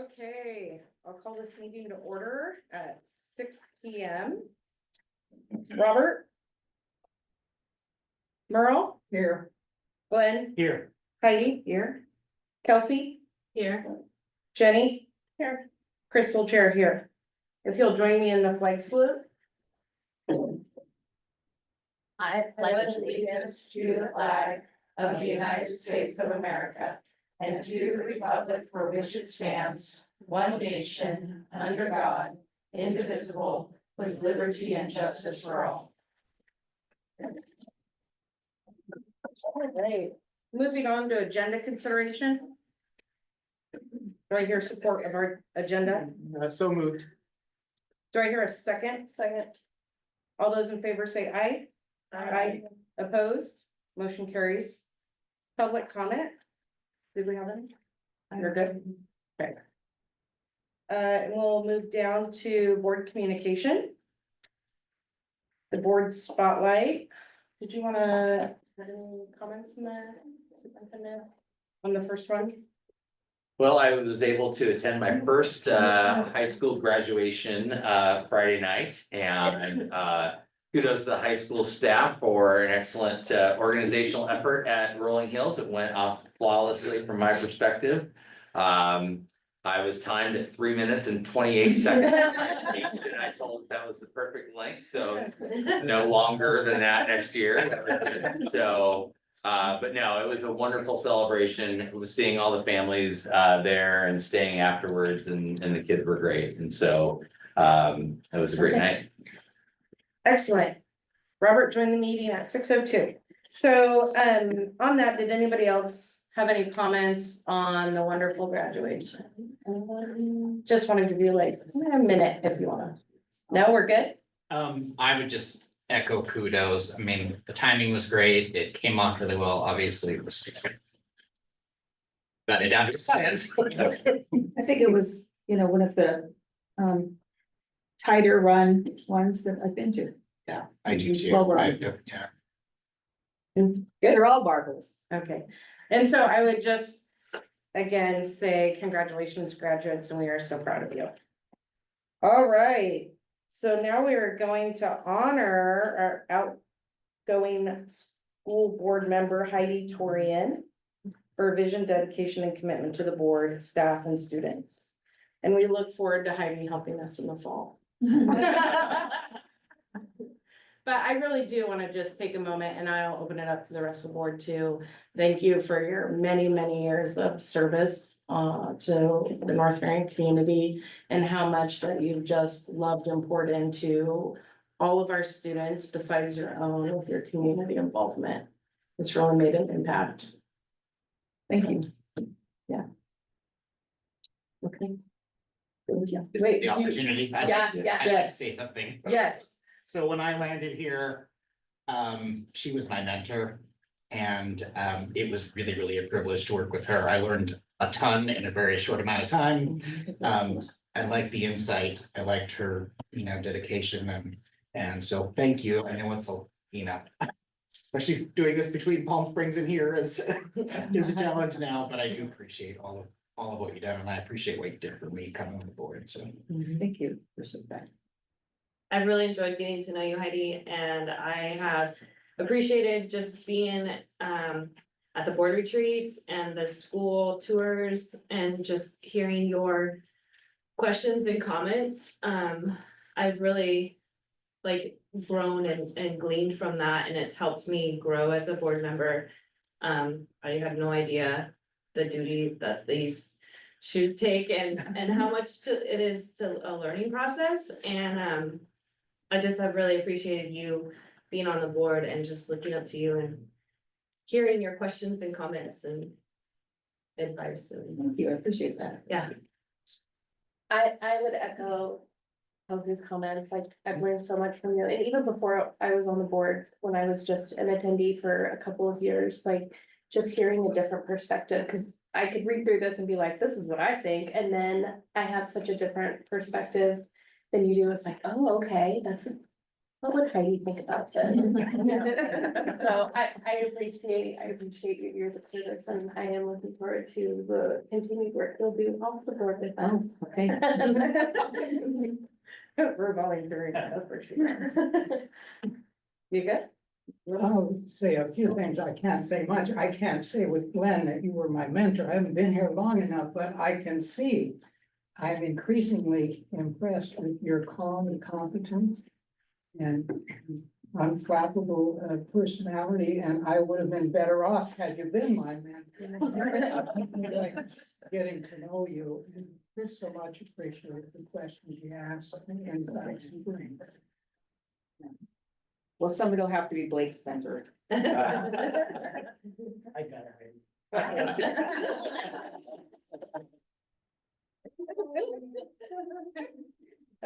Okay, I'll call this meeting to order at 6 p.m. Robert? Merle? Here. Glenn? Here. Heidi? Here. Kelsey? Here. Jenny? Here. Crystal Chair here. If you'll join me in the flag salute. I pledge allegiance to the flag of the United States of America and to the republic for which it stands, one nation, under God, indivisible, with liberty and justice for all. All right, moving on to agenda consideration. Do I hear support of our agenda? So moved. Do I hear a second? Second. All those in favor say aye. Aye. Opposed? Motion carries. Public comment? Did we have any? You're good? Okay. And we'll move down to board communication. The board spotlight. Did you wanna have any comments in there? Superintendent? On the first one? Well, I was able to attend my first high school graduation Friday night and kudos to the high school staff for an excellent organizational effort at Rolling Hills. It went off flawlessly from my perspective. I was timed at 3 minutes and 28 seconds. And I told that was the perfect length, so no longer than that next year. So but no, it was a wonderful celebration. It was seeing all the families there and staying afterwards and the kids were great. And so it was a great night. Excellent. Robert joined the meeting at 6:02. So on that, did anybody else have any comments on the wonderful graduation? Just want to give you like a minute if you wanna. No, we're good? I would just echo kudos. I mean, the timing was great. It came off really well. Obviously, it was. Got it down to science. I think it was, one of the tighter run ones that I've been to. Yeah, I do too. Well run. Yeah. They're all marvelous. Okay, and so I would just again say congratulations, graduates, and we are so proud of you. All right, so now we are going to honor our outgoing school board member Heidi Torian for vision, dedication, and commitment to the board, staff, and students. And we look forward to Heidi helping us in the fall. But I really do want to just take a moment and I'll open it up to the rest of the board too. Thank you for your many, many years of service to the North Marion community and how much that you've just loved and poured into all of our students besides your own with your community involvement. It's really made an impact. Thank you. Yeah. Okay. This is Wait, the opportunity. I'd Yeah, like yeah. to Yes. say something. Yes. So when I landed here, she was my mentor. And it was really, really a privilege to work with her. I learned a ton in a very short amount of time. I liked the insight. I liked her, dedication and so thank you. I know it's especially doing this between Palm Springs and here is a challenge now, but I do appreciate all of what you've done and I appreciate what you did for me coming on the board. So Thank you for some that. I've really enjoyed getting to know you, Heidi, and I have appreciated just being at the board retreats and the school tours and just hearing your questions and comments. I've really grown and gleaned from that, and it's helped me grow as a board member. I have no idea the duty that these shoes take and how much it is to a learning process. And I just have really appreciated you being on the board and just looking up to you and hearing your questions and comments and advice. And Thank you, I appreciate that. yeah, I would echo of his comments, I've learned so much from you, and even before I was on the board, when I was just an attendee for a couple of years, just hearing a different perspective, because I could read through this and be like, this is what I think, and then I have such a different perspective than you do. It's like, oh, okay, What would Heidi think about this? So I appreciate your years of service and I am looking forward to the continued work you'll do off the board with us. Oh, okay. We're volunteering, for sure. You good? I'll say a few things. I can't say much. I can't say with Glenn that you were my mentor. I haven't been here long enough, but I can see. I'm increasingly impressed with your calm and competence and unflappable personality, and I would have been better off had you been my mentor. Getting to know you, so much appreciate the questions you ask and insights you bring. Well, somebody will have to be Blake's mentor. I got it.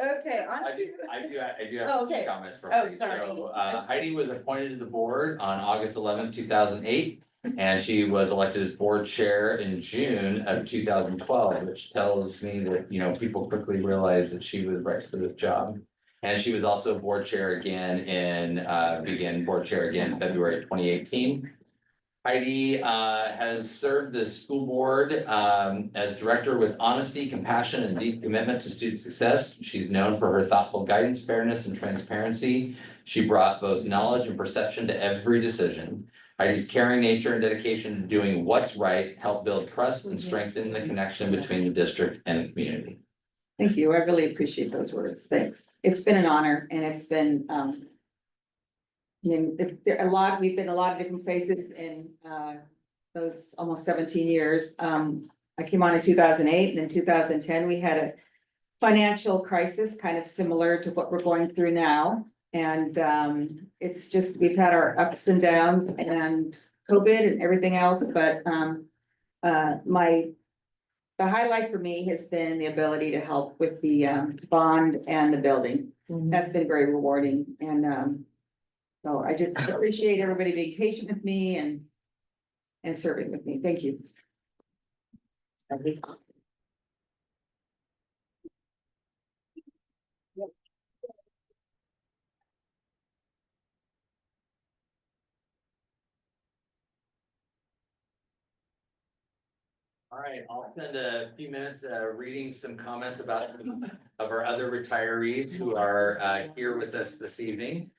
Okay, on I to. do, I do, I do Oh, have some okay. comments for Oh, Heidi. sorry. So, Heidi was appointed to the board on August 11th, 2008. And she was elected as board chair in June of 2012, which tells me that, people quickly realized that she was right for this job. And she was also board chair again began board chair again in February 2018. Heidi has served the school board as director with honesty, compassion, and deep commitment to student success. She's known for her thoughtful guidance, fairness, and transparency. She brought both knowledge and perception to every decision. Heidi's caring nature and dedication to doing what's right help build trust and strengthen the connection between the district and the community. Thank you. I really appreciate those words. Thanks. It's been an honor and it's been, we've been a lot of different places in, those almost 17 years. I came on in 2008 and in 2010, we had a financial crisis kind of similar to what we're going through now. And, it's just, we've had our ups and downs and COVID and everything else, but, the highlight for me has been the ability to help with the bond and the building. That's been very rewarding and so I just appreciate everybody being patient with me and serving with me. Thank you. All right, I'll spend a few minutes reading some comments about some of our other retirees who are here with us this evening.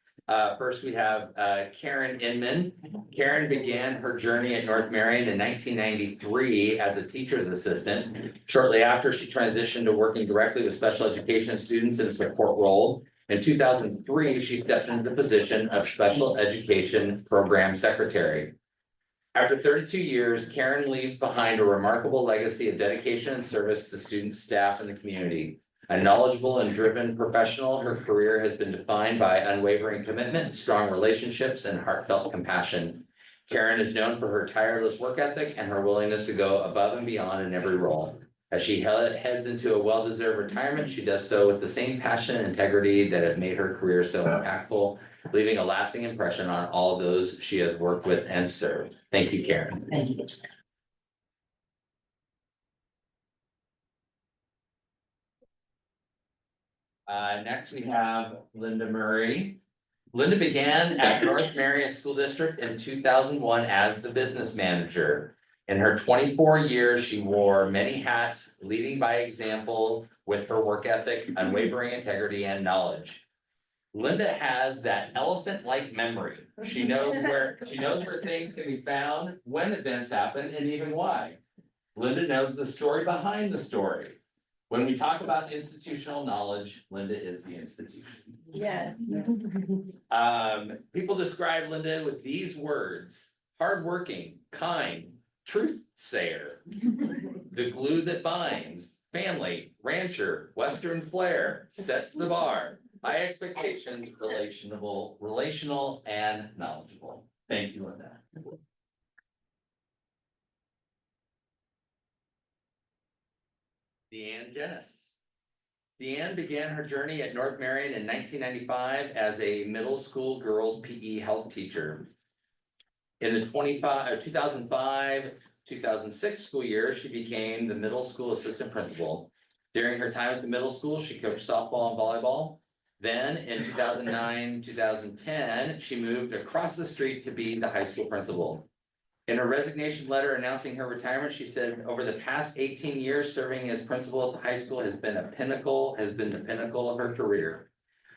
First, we have Karen Inman. Karen began her journey at North Marion in 1993 as a teacher's assistant. Shortly after, she transitioned to working directly with special education students in a support role. In 2003, she stepped into the position of special education program secretary. After 32 years, Karen leaves behind a remarkable legacy of dedication and service to students, staff, and the community. A knowledgeable and driven professional, her career has been defined by unwavering commitment, strong relationships, and heartfelt compassion. Karen is known for her tireless work ethic and her willingness to go above and beyond in every role. As she heads into a well-deserved retirement, she does so with the same passion and integrity that have made her career so impactful, leaving a lasting impression on all those she has worked with and served. Thank you, Karen. Thank you. Next we have Linda Murray. Linda began at North Marion School District in 2001 as the business manager. In her 24 years, she wore many hats, leading by example with her work ethic, unwavering integrity, and knowledge. Linda has that elephant-like memory. She knows where things can be found, when events happen, and even why. Linda knows the story behind the story. When we talk about institutional knowledge, Linda is the institution. Yes. People describe Linda with these words: hardworking, kind, truth sayer, the glue that binds, family, rancher, Western flair, sets the bar, high expectations, relational, and knowledgeable. Thank you, Linda. Deanne Jennis. Deanne began her journey at North Marion in 1995 as a middle school girls PE health teacher. In the 2005, 2006 school year, she became the middle school assistant principal. During her time at the middle school, she coached softball and volleyball. Then in 2009, 2010, she moved across the street to be the high school principal. In her resignation letter announcing her retirement, she said, over the past 18 years, serving as principal at the high school has been the pinnacle of her career.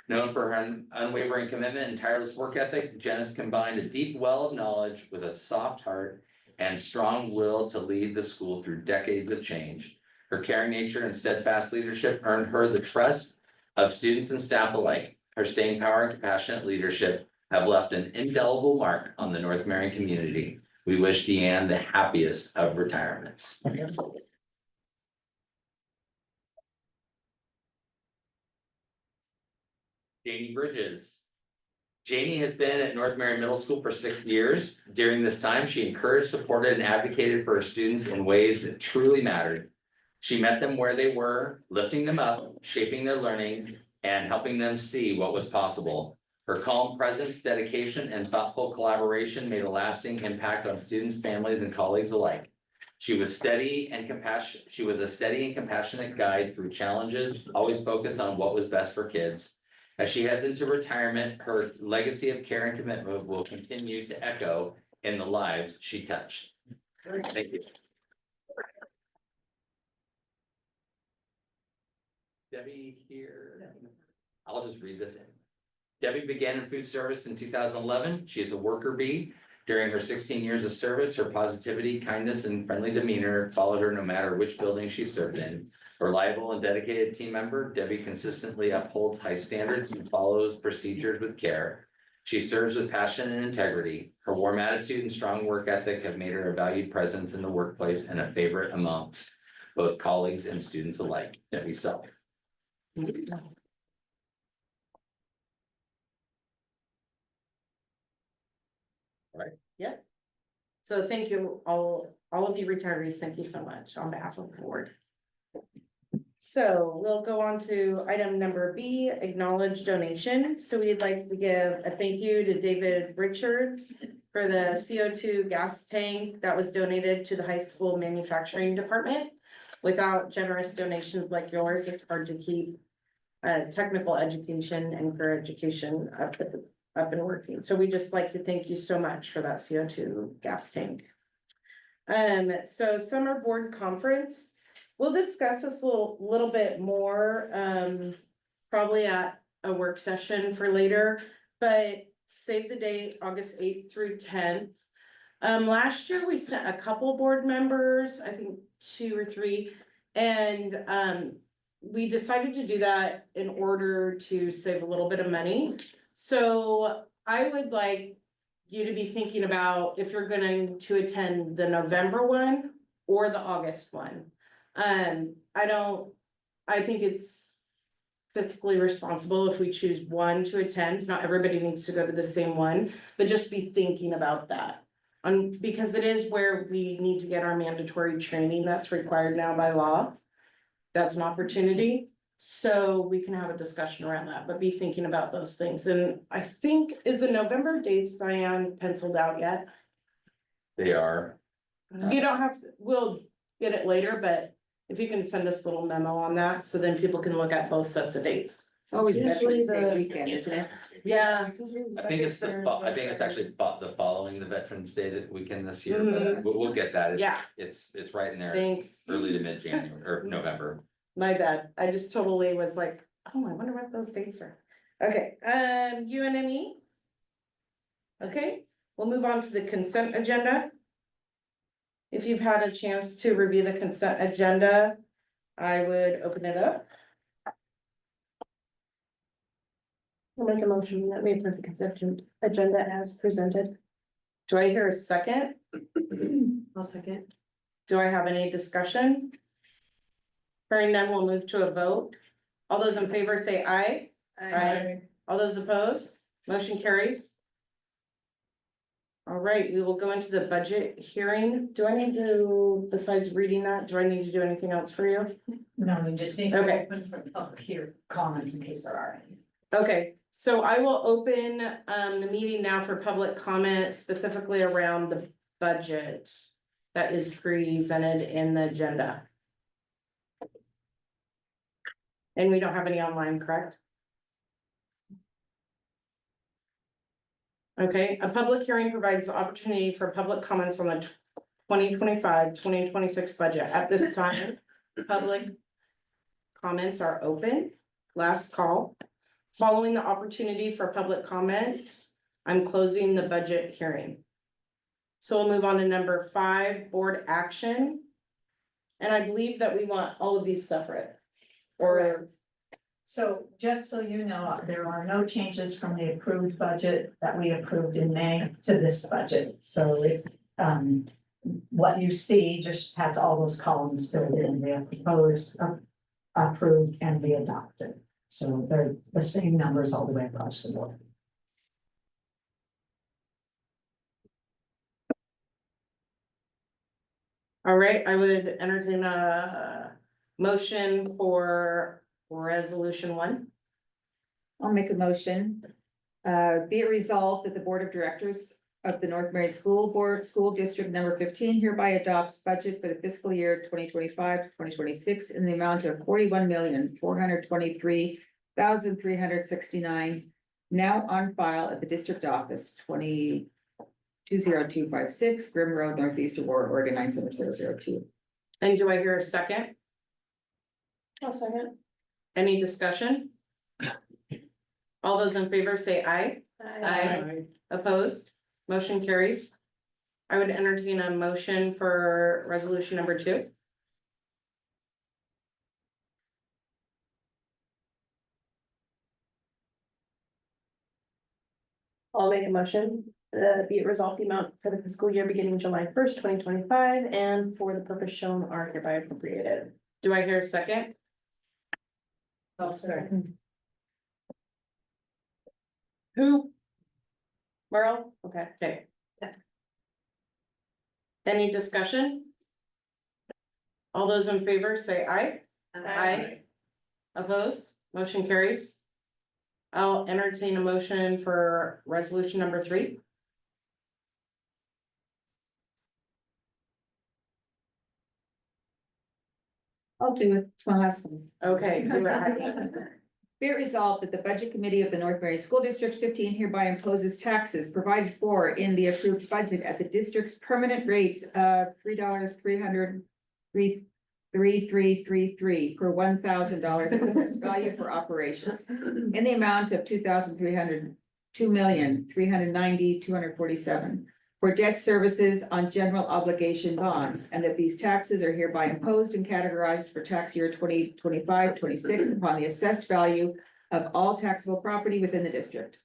Known for her unwavering commitment and tireless work ethic, Jen has combined a deep well of knowledge with a soft heart and strong will to lead the school through decades of change. Her caring nature and steadfast leadership earned her the trust of students and staff alike. Her staying power and compassionate leadership have left an indelible mark on the North Marion community. We wish Deanne the happiest of retirements. Janie Bridges. Janie has been at North Marion Middle School for 6 years. During this time, she encouraged, supported, and advocated for her students in ways that truly mattered. She met them where they were, lifting them up, shaping their learning, and helping them see what was possible. Her calm presence, dedication, and thoughtful collaboration made a lasting impact on students, families, and colleagues alike. She was a steady and compassionate guide through challenges, always focused on what was best for kids. As she heads into retirement, her legacy of care and commitment will continue to echo in the lives she touched. Thank you. Debbie here. I'll just read this in. Debbie began in food service in 2011. She is a worker bee. During her 16 years of service, her positivity, kindness, and friendly demeanor followed her no matter which building she served in. Reliable and dedicated team member, Debbie consistently upholds high standards and follows procedures with care. She serves with passion and integrity. Her warm attitude and strong work ethic have made her a valued presence in the workplace and a favorite amongst both colleagues and students alike. Debbie Self. So thank you, all of you retirees, thank you so much on behalf of the board. So we'll go on to item number B, acknowledge donation. So we'd like to give a thank you to David Richards for the CO2 gas tank that was donated to the high school manufacturing department. Without generous donations like yours, it's hard to keep technical education and career education up and working. So we just like to thank you so much for that CO2 gas tank. So summer board conference, we'll discuss this a little bit more, probably at a work session for later, but save the date, August 8th through 10th. Last year we sent a couple board members, I think 2 or 3, and we decided to do that in order to save a little bit of money. So I would like you to be thinking about if you're going to attend the November one or the August one. I think it's fiscally responsible if we choose one to attend. Not everybody needs to go to the same one, but just be thinking about that. Because it is where we need to get our mandatory training that's required now by law. That's an opportunity. So we can have a discussion around that, but be thinking about those things. And I think, is the November dates, Diane, penciled out yet? They are. You don't have to, we'll get it later, but if you can send us a little memo on that, so then people can look at both sets of dates. It's always Usually Veterans Day the- weekend, isn't it? Yeah. I think it's actually the following the Veterans Day that weekend this year, Mhm. but we'll get that. Yeah. It's right in there, Thanks. early to mid-January or November. My bad. I just totally was like, oh, I wonder what those dates are. Okay, UNME. Okay, we'll move on to the consent agenda. If you've had a chance to review the consent agenda, I would open it up. I'll make a motion that we approve the consent agenda as presented. Do I hear a second? I'll second. Do I have any discussion? Hearing none, we'll move to a vote. All those in favor say aye. Aye. All those opposed, motion carries. All right, we will go into the budget hearing. Do I need to, besides reading that, do I need to do anything else for you? No, we just need Okay. to open for public here comments in case there are any. Okay, so I will open the meeting now for public comment specifically around the budget that is presented in the agenda. And we don't have any online, correct? Okay, a public hearing provides the opportunity for public comments on the 2025-2026 budget. At this time, public comments are open. Last call. Following the opportunity for public comment, I'm closing the budget hearing. So we'll move on to number 5, board action. And I believe that we want all of these separate. Or, So just so you know, there are no changes from the approved budget that we approved in May to this budget. So it's, what you see just has all those columns filled in, the proposed, approved, and the adopted. So they're the same numbers all the way across the board. all right, I would entertain a motion for resolution 1. I'll make a motion. Be it resolved that the Board of Directors of the North Marion School Board, School District Number 15 hereby adopts budget for the fiscal year 2025-2026 in the amount of 41,423,369, now on file at the district office, 20256 Grimm Road, Northeast Aurora, Oregon 97002. And do I hear a second? I'll second. Any discussion? All those in favor say aye. Aye. Opposed? Motion carries. I would entertain a motion for resolution number 2. I'll make a motion, be it resolved the amount for the fiscal year beginning July 1st, 2025, and for the purpose shown are hereby appropriated. Do I hear a second? Who? Merle, okay. Okay. Any discussion? All those in favor say aye. Aye. Opposed? Motion carries. I'll entertain a motion for resolution number 3. I'll do it. It's my last one. Okay, do it. Be it resolved that the Budget Committee of the North Marion School District 15 hereby imposes taxes provided for in the approved budget at the district's permanent rate of $3,333 per $1,000 of assessed value for operations in the amount of $2,390,247 for debt services on general obligation bonds, and that these taxes are hereby imposed and categorized for tax year 2025-26 upon the assessed value of all taxable property within the district.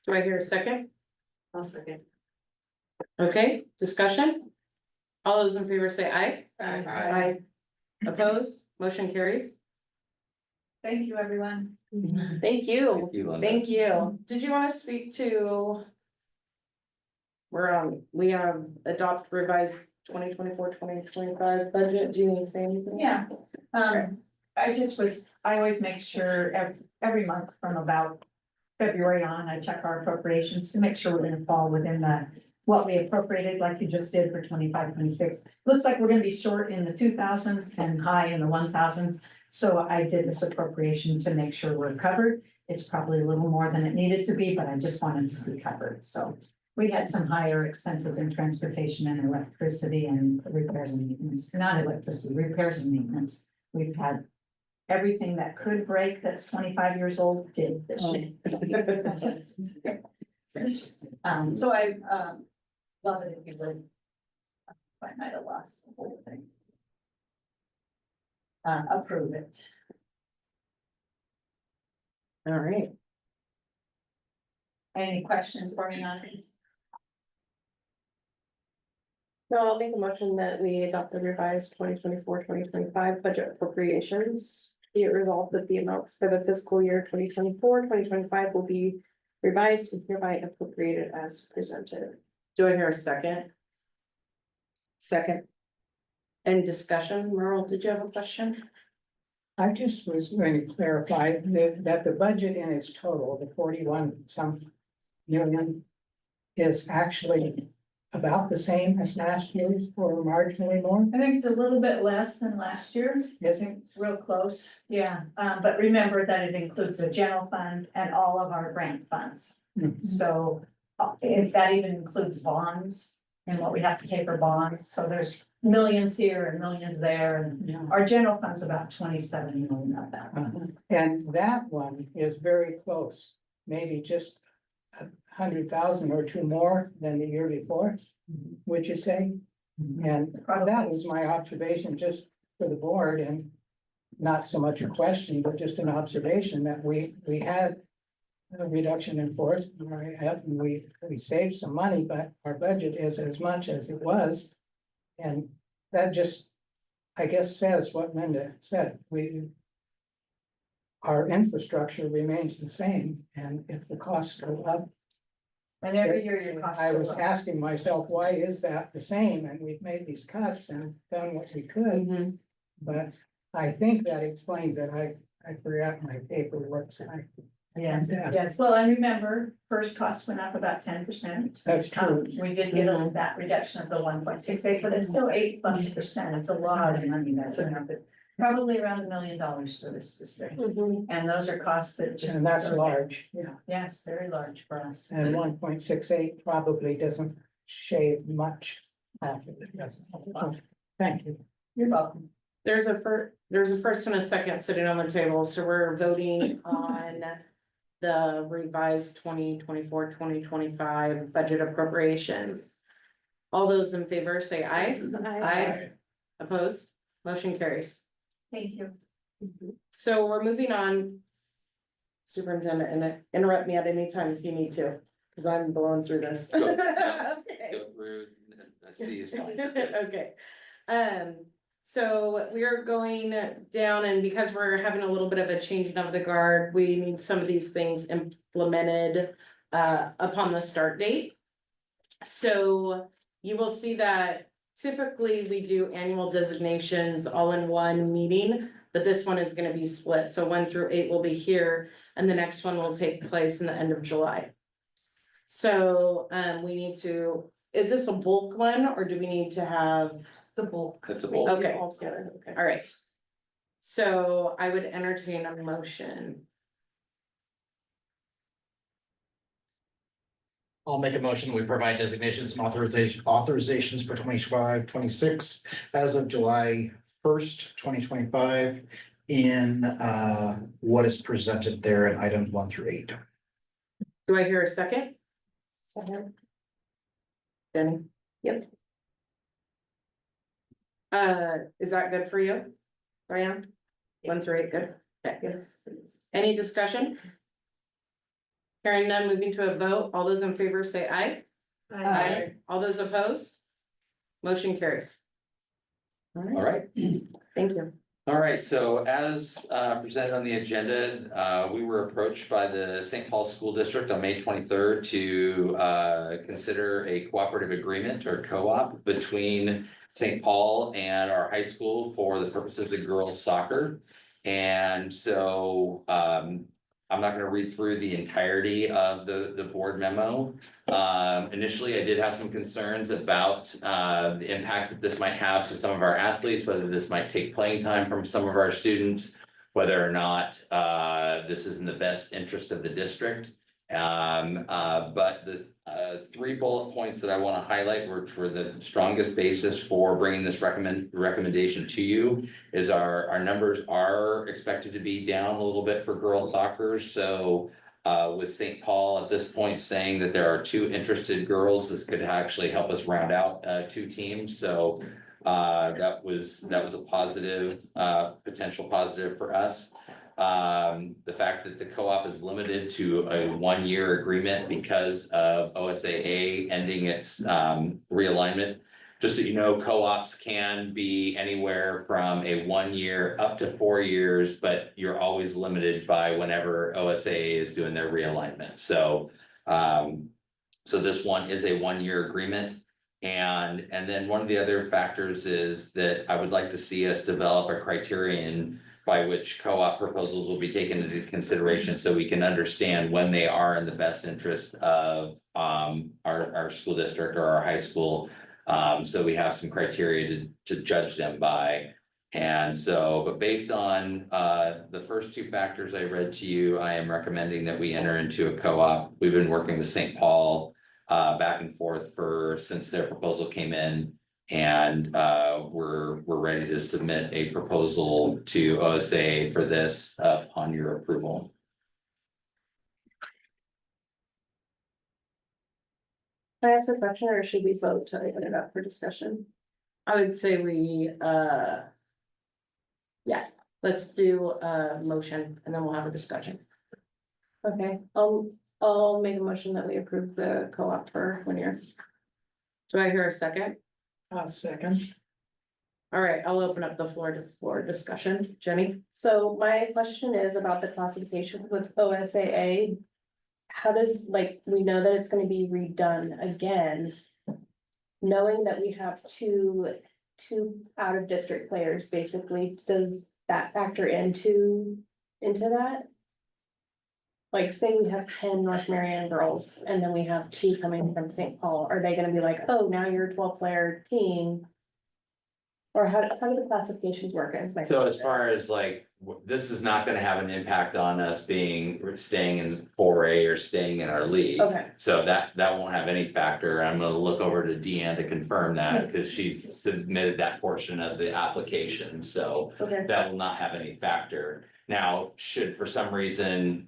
Do I hear a second? I'll second. Okay, discussion? All those in favor say aye. Aye. Opposed? Motion carries. Thank you, everyone. Thank you. Thank you, Linda. Thank you. Did you want to speak to? We have adopt revised 2024-2025 budget. Do you need to say anything? Yeah, I always make sure every month from about February on, I check our appropriations to make sure we're gonna fall within what we appropriated, like you just did for 25-26. Looks like we're gonna be short in the 2000s and high in the 1000s. So I did this appropriation to make sure we're covered. It's probably a little more than it needed to be, but I just wanted to be covered, so. We had some higher expenses in transportation and electricity and repairs and maintenance, not electricity, repairs and maintenance. We've had everything that could break that's 25 years old did this year. So I, love it if you would. I might have lost the whole thing. Approve it. All right. Any questions for me on it? No, I'll make a motion that we adopt the revised 2024-2025 budget appropriations. Be it resolved that the amounts for the fiscal year 2024-2025 will be revised and hereby appropriated as presented. Do I hear a second? Second. Any discussion? Merle, did you have a question? I just was going to clarify that the budget in its total, the 41 some million, is actually about the same as last year's or marginally more. I think it's a little bit less than last year. Is it? It's real close, yeah, but remember that it includes the general fund and all of our grant funds. Mhm. So, if that even includes bonds and what we have to pay for bonds, so there's millions here and millions there, and Yeah. our general fund's about 27 million of that. And that one is very close, maybe just 100,000 or two more than the year before, would you say? And that was my observation just for the board, and not so much a question, but just an observation that we had a reduction in force, and we saved some money, but our budget is as much as it was. And that just, I guess, says what Linda said, our infrastructure remains the same, and if the costs go up, And every year your costs. I go was up. asking myself, why is that the same? And we've made these cuts and done what we could, Mhm. but I think that explains it. I forgot my paperwork, so Yes, Yeah. yes, well, and remember, first costs went up about 10%. that's true. We did get that reduction of the 1.68, but it's still 8+%. It's a lot of money that's in there, but probably around $1 million for this district. And those are costs that just. And that's large, yeah. Yes, very large for us. And 1.68 probably doesn't shave much off of it. Thank you. You're welcome. There's a first and a second sitting on the table, so we're voting on the revised 2024-2025 budget appropriations. All those in favor say aye. Aye. Opposed? Motion carries. Thank you. So we're moving on. Superintendent, and interrupt me at any time if you need to, because I'm blowing through this. Go. Okay. Go through, I see is fine. Okay, so we are going down, and because we're having a little bit of a changing of the guard, we need some of these things implemented upon the start date. So you will see that typically we do annual designations all in one meeting, but this one is gonna be split, so 1 through 8 will be here, and the next one will take place in the end of July. So we need to, is this a bulk one, or do we need to have? The bulk. That's a bold. Okay. All together, okay. All right. So I would entertain a motion. I'll make a motion, we provide designations and authorizations for 25-26 as of July 1st, 2025. In what is presented there in items 1 through 8. Do I hear a second? Second. Jenny? Yep. Is that good for you? Ryan? 1 through 8, good. Okay. Yes, please. Any discussion? Hearing none, moving to a vote. All those in favor say aye. All those opposed? Motion carries. All right. Thank you. All right, so as presented on the agenda, we were approached by the St. Paul School District on May 23rd to consider a cooperative agreement or co-op between St. Paul and our high school for the purposes of girls soccer. And so I'm not gonna read through the entirety of the board memo. Initially, I did have some concerns about the impact that this might have to some of our athletes, whether this might take playing time from some of our students, whether or not this is in the best interest of the district. But the 3 bullet points that I want to highlight, which were the strongest basis for bringing this recommendation to you, is our numbers are expected to be down a little bit for girls soccer. So with St. Paul at this point saying that there are 2 interested girls, this could actually help us round out 2 teams. So that was a positive, potential positive for us. The fact that the co-op is limited to a 1-year agreement because of OSAA ending its realignment. Just so you know, co-ops can be anywhere from a 1 year up to 4 years, but you're always limited by whenever OSAA is doing their realignment. So so this one is a 1-year agreement. And then one of the other factors is that I would like to see us develop a criterion by which co-op proposals will be taken into consideration so we can understand when they are in the best interest of our school district or our high school. So we have some criteria to judge them by. And so, but based on the first 2 factors I read to you, I am recommending that we enter into a co-op. We've been working with St. Paul back and forth since their proposal came in. And we're ready to submit a proposal to OSA for this upon your approval. Can I ask a question or should we vote to open it up for discussion? I would say yeah, let's do a motion and then we'll have a discussion. Okay, I'll make a motion that we approve the co-op for 1 year. Do I hear a second? Second. All right, I'll open up the floor discussion. Jenny? So my question is about the classification with OSAA. How does, like, we know that it's gonna be redone again. Knowing that we have two out of district players, basically, does that factor into that? Like, say we have 10 North Marion girls and then we have 2 coming from St. Paul, are they gonna be like, oh, now you're a 12-player team? Or how do the classifications work? Is my So as question. far as like, this is not gonna have an impact on us staying in 4A or staying in our league. Okay, So that won't have any factor. I'm gonna look over to Deanne to confirm that, because she's submitted that portion of the application, so okay, that will not have any factor. Now, should for some reason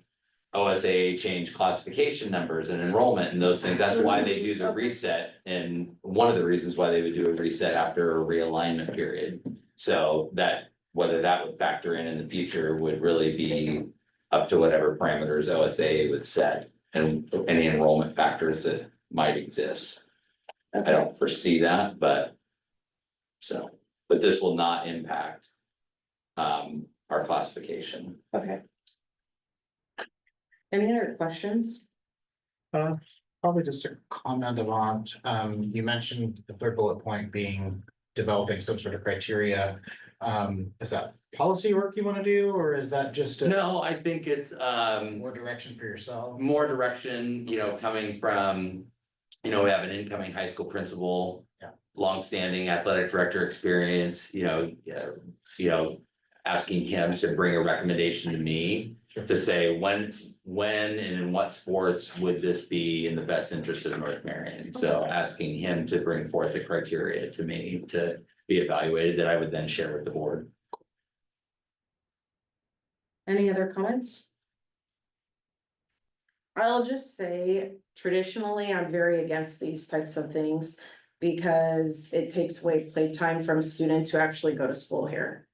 OSAA change classification numbers and enrollment and those things, that's why they do the reset. And one of the reasons why they would do a reset after a realignment period. So that, whether that would factor in the future would really be up to whatever parameters OSAA would set and any enrollment factors that might exist. I don't foresee that, but this will not impact our classification. okay. Any other questions? Probably just a comment about, you mentioned the third bullet point being developing some sort of criteria. Is that policy work you want to do, or is that just a No, I think it's more direction for yourself? more direction, coming from, we have an incoming high school principal. Yeah. Longstanding athletic director experience, asking him to bring a recommendation to me. Sure. To say when and in what sports would this be in the best interest of North Marion? So asking him to bring forth the criteria to me to be evaluated that I would then share with the board. Any other comments? I'll just say traditionally, I'm very against these types of things because it takes away playtime from students who actually go to school here.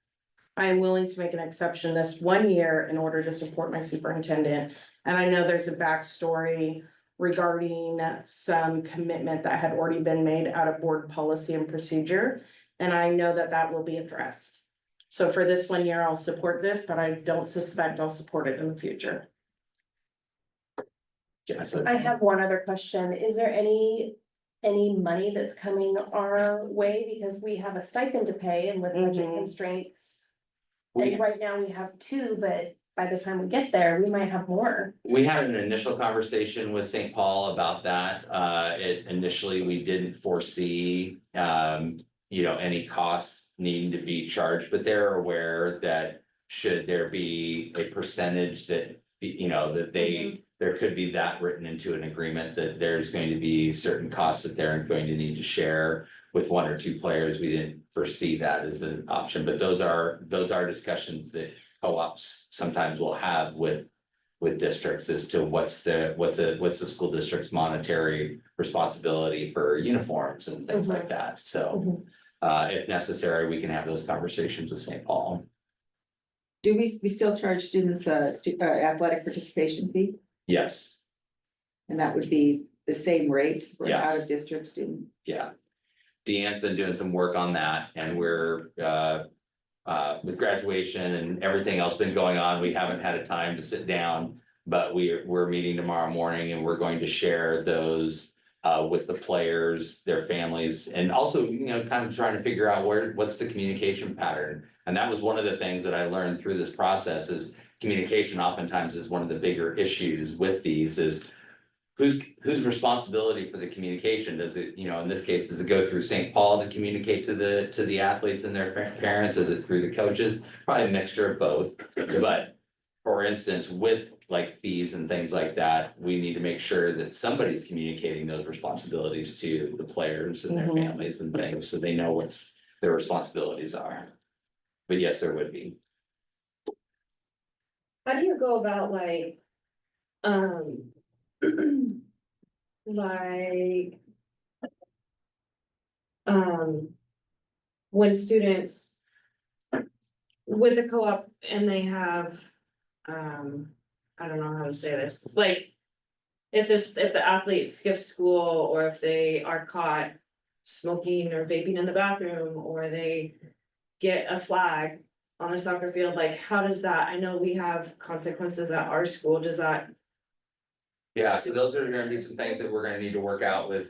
I am willing to make an exception this 1 year in order to support my superintendent. And I know there's a backstory regarding some commitment that had already been made out of board policy and procedure. And I know that that will be addressed. So for this 1 year, I'll support this, but I don't suspect I'll support it in the future. I have one other question. Is there any money that's coming our way? Because we have a stipend to pay and with budget Mhm. constraints. We, And right now we have 2, but by the time we get there, we might have more. we had an initial conversation with St. Paul about that. Initially, we didn't foresee, any costs needing to be charged, but they're aware that should there be a percentage that, that there could be that written into an agreement that there's going to be certain costs that they're going to need to share with 1 or 2 players. We didn't foresee that as an option, but those are discussions that co-ops sometimes will have with districts as to what's the school district's monetary responsibility for uniforms and things like that. So if necessary, we can have those conversations with St. Paul. Do we still charge students athletic participation fee? Yes, And that would be the same rate for an Yes. out of district student? yeah. Deanne's been doing some work on that, and we're with graduation and everything else been going on, we haven't had a time to sit down. But we're meeting tomorrow morning and we're going to share those with the players, their families, and also, kind of trying to figure out what's the communication pattern. And that was one of the things that I learned through this process is communication oftentimes is one of the bigger issues with these is whose responsibility for the communication? Does it, in this case, does it go through St. Paul to communicate to the athletes and their parents? Is it through the coaches? Probably a mixture of both. But for instance, with like fees and things like that, we need to make sure that somebody's communicating those responsibilities to the players and their Mhm. families and things, so they know what their responsibilities are. But yes, there would be. How do you go about like, like. When students. With the co-op and they have, I don't know how to say this, like. If the athlete skips school or if they are caught smoking or vaping in the bathroom, or they get a flag on the soccer field, like, how does that, I know we have consequences at our school, does that? Yeah, so those are gonna be some things that we're gonna need to work out with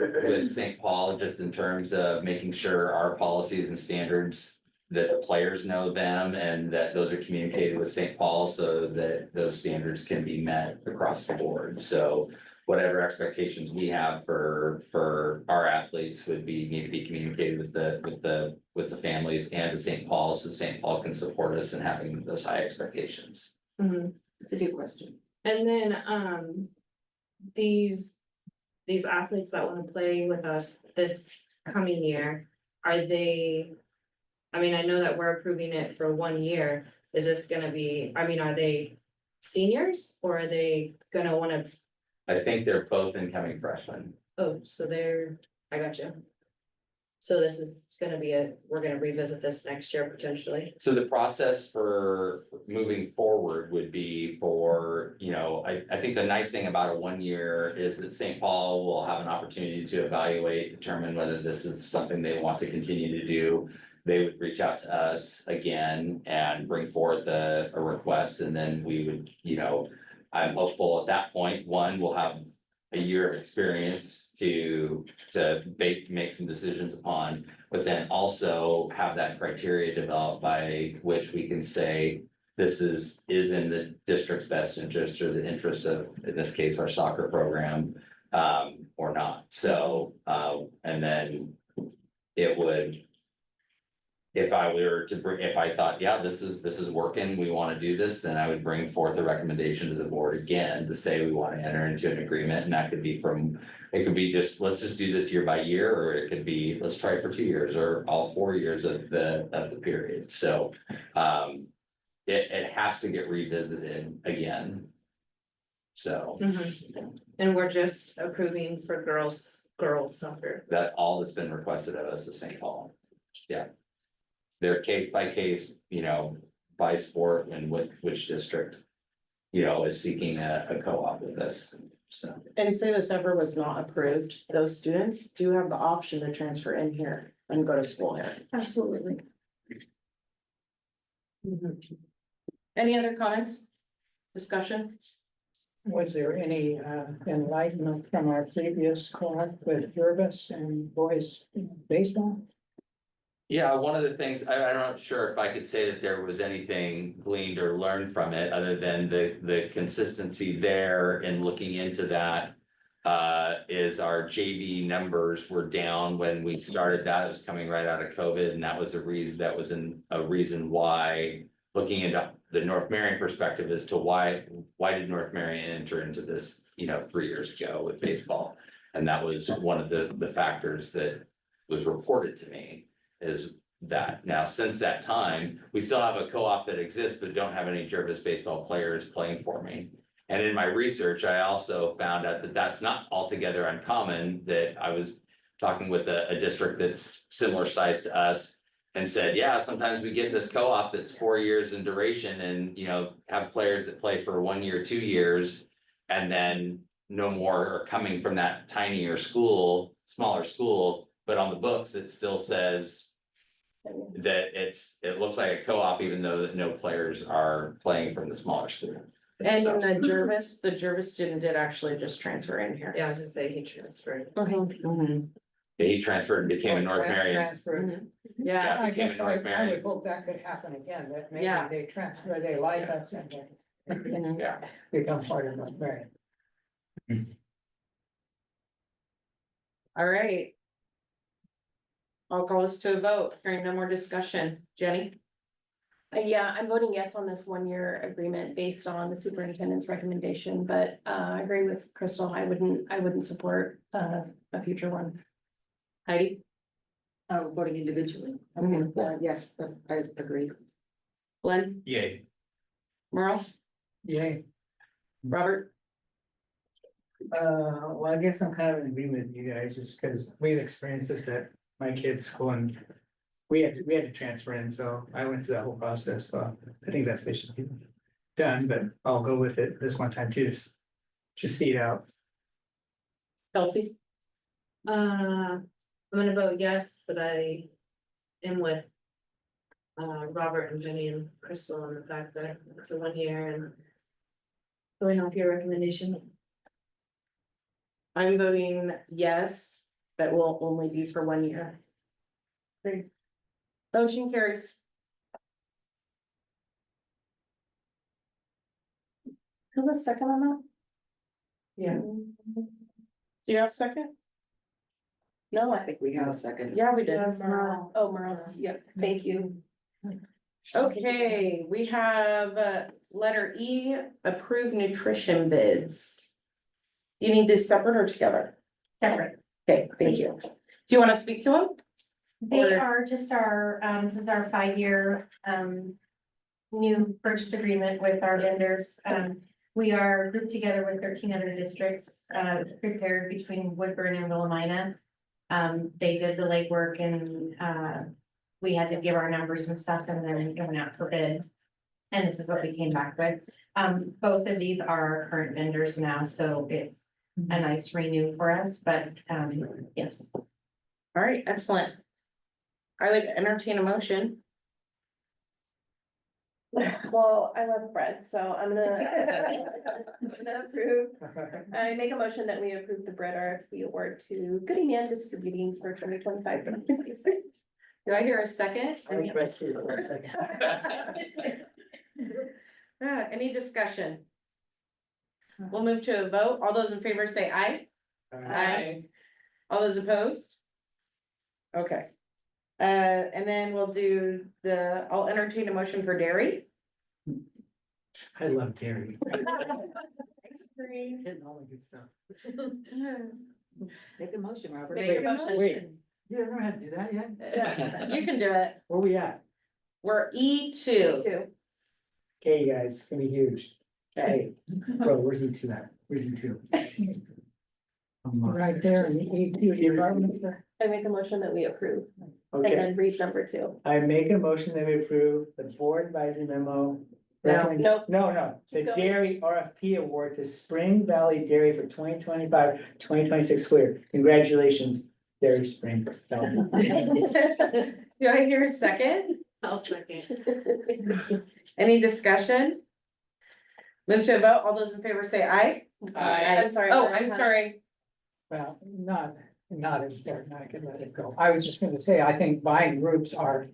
St. Paul, just in terms of making sure our policies and standards. That the players know them and that those are communicated with St. Paul so that those standards can be met across the board, so. Whatever expectations we have for our athletes would need to be communicated with the families and to St. Paul, so St. Paul can support us in having those high expectations. It's a good question. And then, these athletes that wanna play with us this coming year, are they? I mean, I know that we're approving it for 1 year, is this gonna be, I mean, are they seniors or are they gonna wanna, I think they're both incoming freshmen. oh, so they're, I got you. So this is gonna be we're gonna revisit this next year potentially. So the process for moving forward would be for, I think the nice thing about a 1 year is that St. Paul will have an opportunity to evaluate, determine whether this is something they want to continue to do. They would reach out to us again and bring forth a request, and then we would, I'm hopeful at that point, one, we'll have a year of experience to make some decisions upon. But then also have that criteria developed by which we can say. This is in the district's best interest or the interest of, in this case, our soccer program, or not, so, and then. It would. If I were to bring, if I thought, yeah, this is working, we wanna do this, then I would bring forth a recommendation to the board again to say we wanna enter into an agreement, and that could be it could be just, let's just do this year by year, or it could be, let's try it for 2 years, or all 4 years of the period, so. It has to get revisited again. So And we're just approving for girls soccer. that's all that's been requested of us is St. Paul. Yeah. They're case by case, by sport and which district. Is seeking a co-op with us, so. And say this ever was not approved, those students do have the option to transfer in here and go to school here. Absolutely. Any other comments? Discussion? Was there any enlightenment from our previous co-op with Jervis and boys baseball? Yeah, one of the things, I'm not sure if I could say that there was anything gleaned or learned from it, other than the consistency there in looking into that. Is our JV numbers were down when we started that, it was coming right out of COVID, and that was a reason why. Looking into the North Marion perspective as to why did North Marion enter into this, 3 years ago with baseball? And that was one of the factors that was reported to me. Is that now, since that time, we still have a co-op that exists, but don't have any Jervis baseball players playing for me. And in my research, I also found out that that's not altogether uncommon, that I was talking with a district that's similar size to us. And said, yeah, sometimes we get this co-op that's 4 years in duration and, have players that play for 1 year, 2 years. And then no more are coming from that tinier school, smaller school, but on the books, it still says. That it looks like a co-op, even though that no players are playing from the smaller school. And in the Jervis student did actually just transfer in here. Yeah, I was gonna say he transferred. He transferred and became a North Marion. Transfer. Yeah, Yeah, I became guess a North I Marion. would hope that could happen again, that maybe Yeah. they transfer, they like us and they Yeah. become part of North Marion. all right. I'll call us to a vote, hearing no more discussion. Jenny? Yeah, I'm voting yes on this 1-year agreement based on the superintendent's recommendation, but I agree with Crystal. I wouldn't support a future one. Heidi? Oh, voting individually. Mhm. Okay, yes, I agree. Glenn, Yay. Merle, Yay. Robert, Well, I guess I'm kind of in agreement with you guys, just because we've experienced this at my kids' school and we had to transfer in, so I went through that whole process, so I think that's basically done, but I'll go with it this one time too, just see it out. Kelsey, I'm gonna vote yes, but I am with. Robert and Jenny and Crystal on the fact that it's a 1 year and. Going off your recommendation. I'm voting yes, but will only be for 1 year. Great. Motion carries. Who was second on that? Yeah. Do you have a second? No, I think we have a second. yeah, we did. Oh, Merle, yep, thank you. Okay, we have letter E, approved nutrition bids. Do you need this separate or together? Separate. Okay, thank you. Do you want to speak to them? They Or- are just our, this is our 5-year, new purchase agreement with our vendors. We are grouped together with 13 other districts, prepared between Woodburn and Willamina. They did the legwork and, we had to give our numbers and stuff and then it went out for bid. And this is what we came back with. Both of these are our current vendors now, so it's a nice renew for us, but, yes. All right, excellent. I would entertain a motion. Well, I love bread, so I'm gonna approve. I make a motion that we approve the bread RFP award to Goody Man Distributing for 2025-2026. Do I hear a second? Any discussion? We'll move to a vote. All those in favor say aye. Aye. All those opposed? Okay. And then we'll do I'll entertain a motion for dairy. I love dairy. Cream. Getting all the good stuff. Make a motion, Robert. Make a motion. Wait, you don't know how to do that yet? You can do it. Where we at? We're E2. Okay, you guys, it's gonna be huge. Okay. Bro, where's E2 at? Where's E2? I'm lost. Right there in the EQ department. I make a motion that we approve and Okay, then read number 2. I make a motion that we approve the board advisory memo. No, recommend- nope. No, the Keep going. dairy RFP award to Spring Valley Dairy for 2025-2026 school year. Congratulations, Dairy Spring Valley. Do I hear a second? I'll second. Any discussion? Move to a vote. All those in favor say aye. I'm sorry. Oh, I'm sorry. Well, not as important, I can let it go. I was just gonna say, I think buying groups are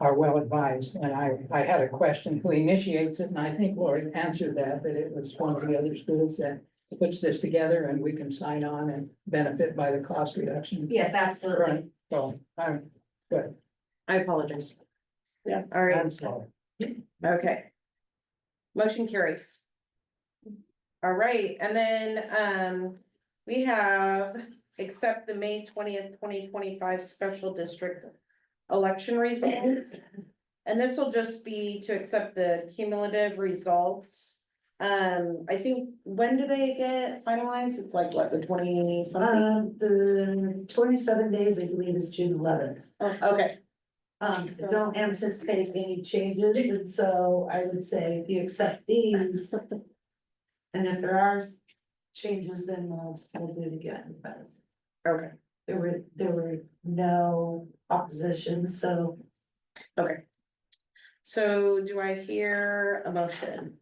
well advised, and I had a question, who initiates it, and I think Lori answered that it was one of the other schools that puts this together, and we can sign on and benefit by the cost reduction. Yes, absolutely. Right, so, I'm good, I apologize. Yeah. All right, I'm sorry. okay. Motion carries. All right, and then, we have accept the May 20th, 2025 special district election results. And this will just be to accept the cumulative results. I think, when do they get finalized? It's like, what, the 20 something? The 27 days, I believe, is June 11th. Okay, So don't anticipate any changes, and so I would say if you accept these. And if there are changes, then we'll do it again, but okay, there were no opposition, so. okay. So do I hear a motion?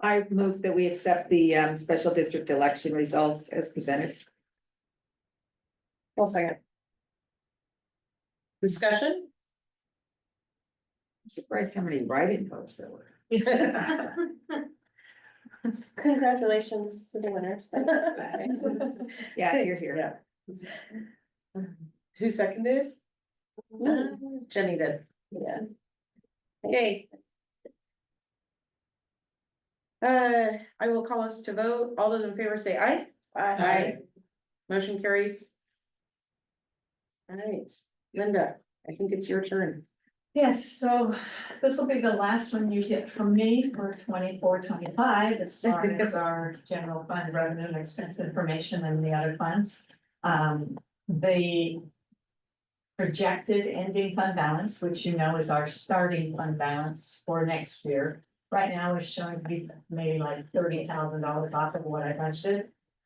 I move that we accept the special district election results as presented. One second. Discussion? I'm surprised how many write-in votes there were. Congratulations to the winners. Yeah, you're here. Yeah. Who seconded? Jenny did. Yeah. Okay. I will call us to vote. All those in favor say aye. Aye. Motion carries. All right, Linda, I think it's your turn. Yes, so this will be the last one you get from me for 24-25 as far as our general fund revenue and expense information and the other funds. The projected ending fund balance, which you know is our starting fund balance for next year, right now is showing to be maybe like $30,000 off of what I budgeted.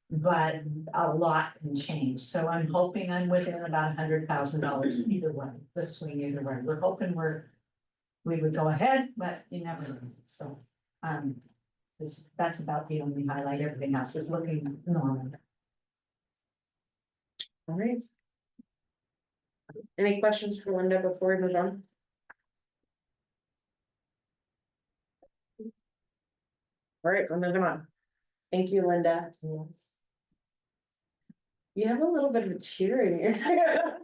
But a lot can change, so I'm hoping I'm within about $100,000 either way, the swing either way. We're hoping we would go ahead, but you never know, so. That's about the only highlight, everything else is looking normal. All right. Any questions for Linda before we move on? All right, we're moving on. Thank you, Linda. Yes. You have a little bit of a cheer in here.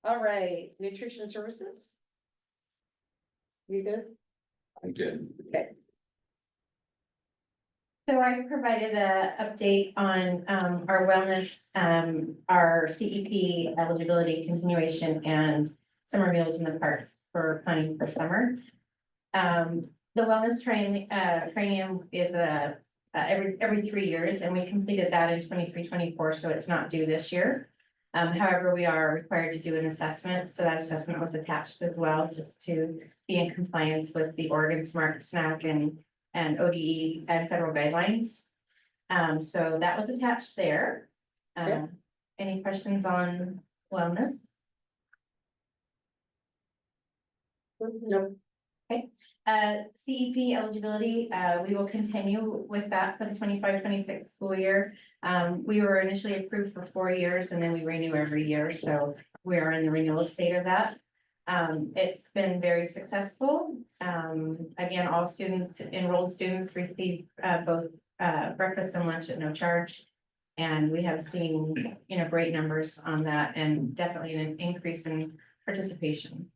All right, nutrition services. You good? I'm good. Okay. So I provided a update on our wellness, our CEP eligibility continuation and summer meals in the parks for planning for summer. The wellness training is every 3 years, and we completed that in 23-24, so it's not due this year. However, we are required to do an assessment, so that assessment was attached as well, just to be in compliance with the Oregon Smart Snack and ODE and federal guidelines. So that was attached there. Okay. Any questions on wellness? Nope. CEP eligibility, we will continue with that for the 25-26 school year. We were initially approved for 4 years and then we renew every year, so we are in the renewal state of that. It's been very successful. Again, all enrolled students receive both breakfast and lunch at no charge. And we have seen, great numbers on that and definitely an increase in participation.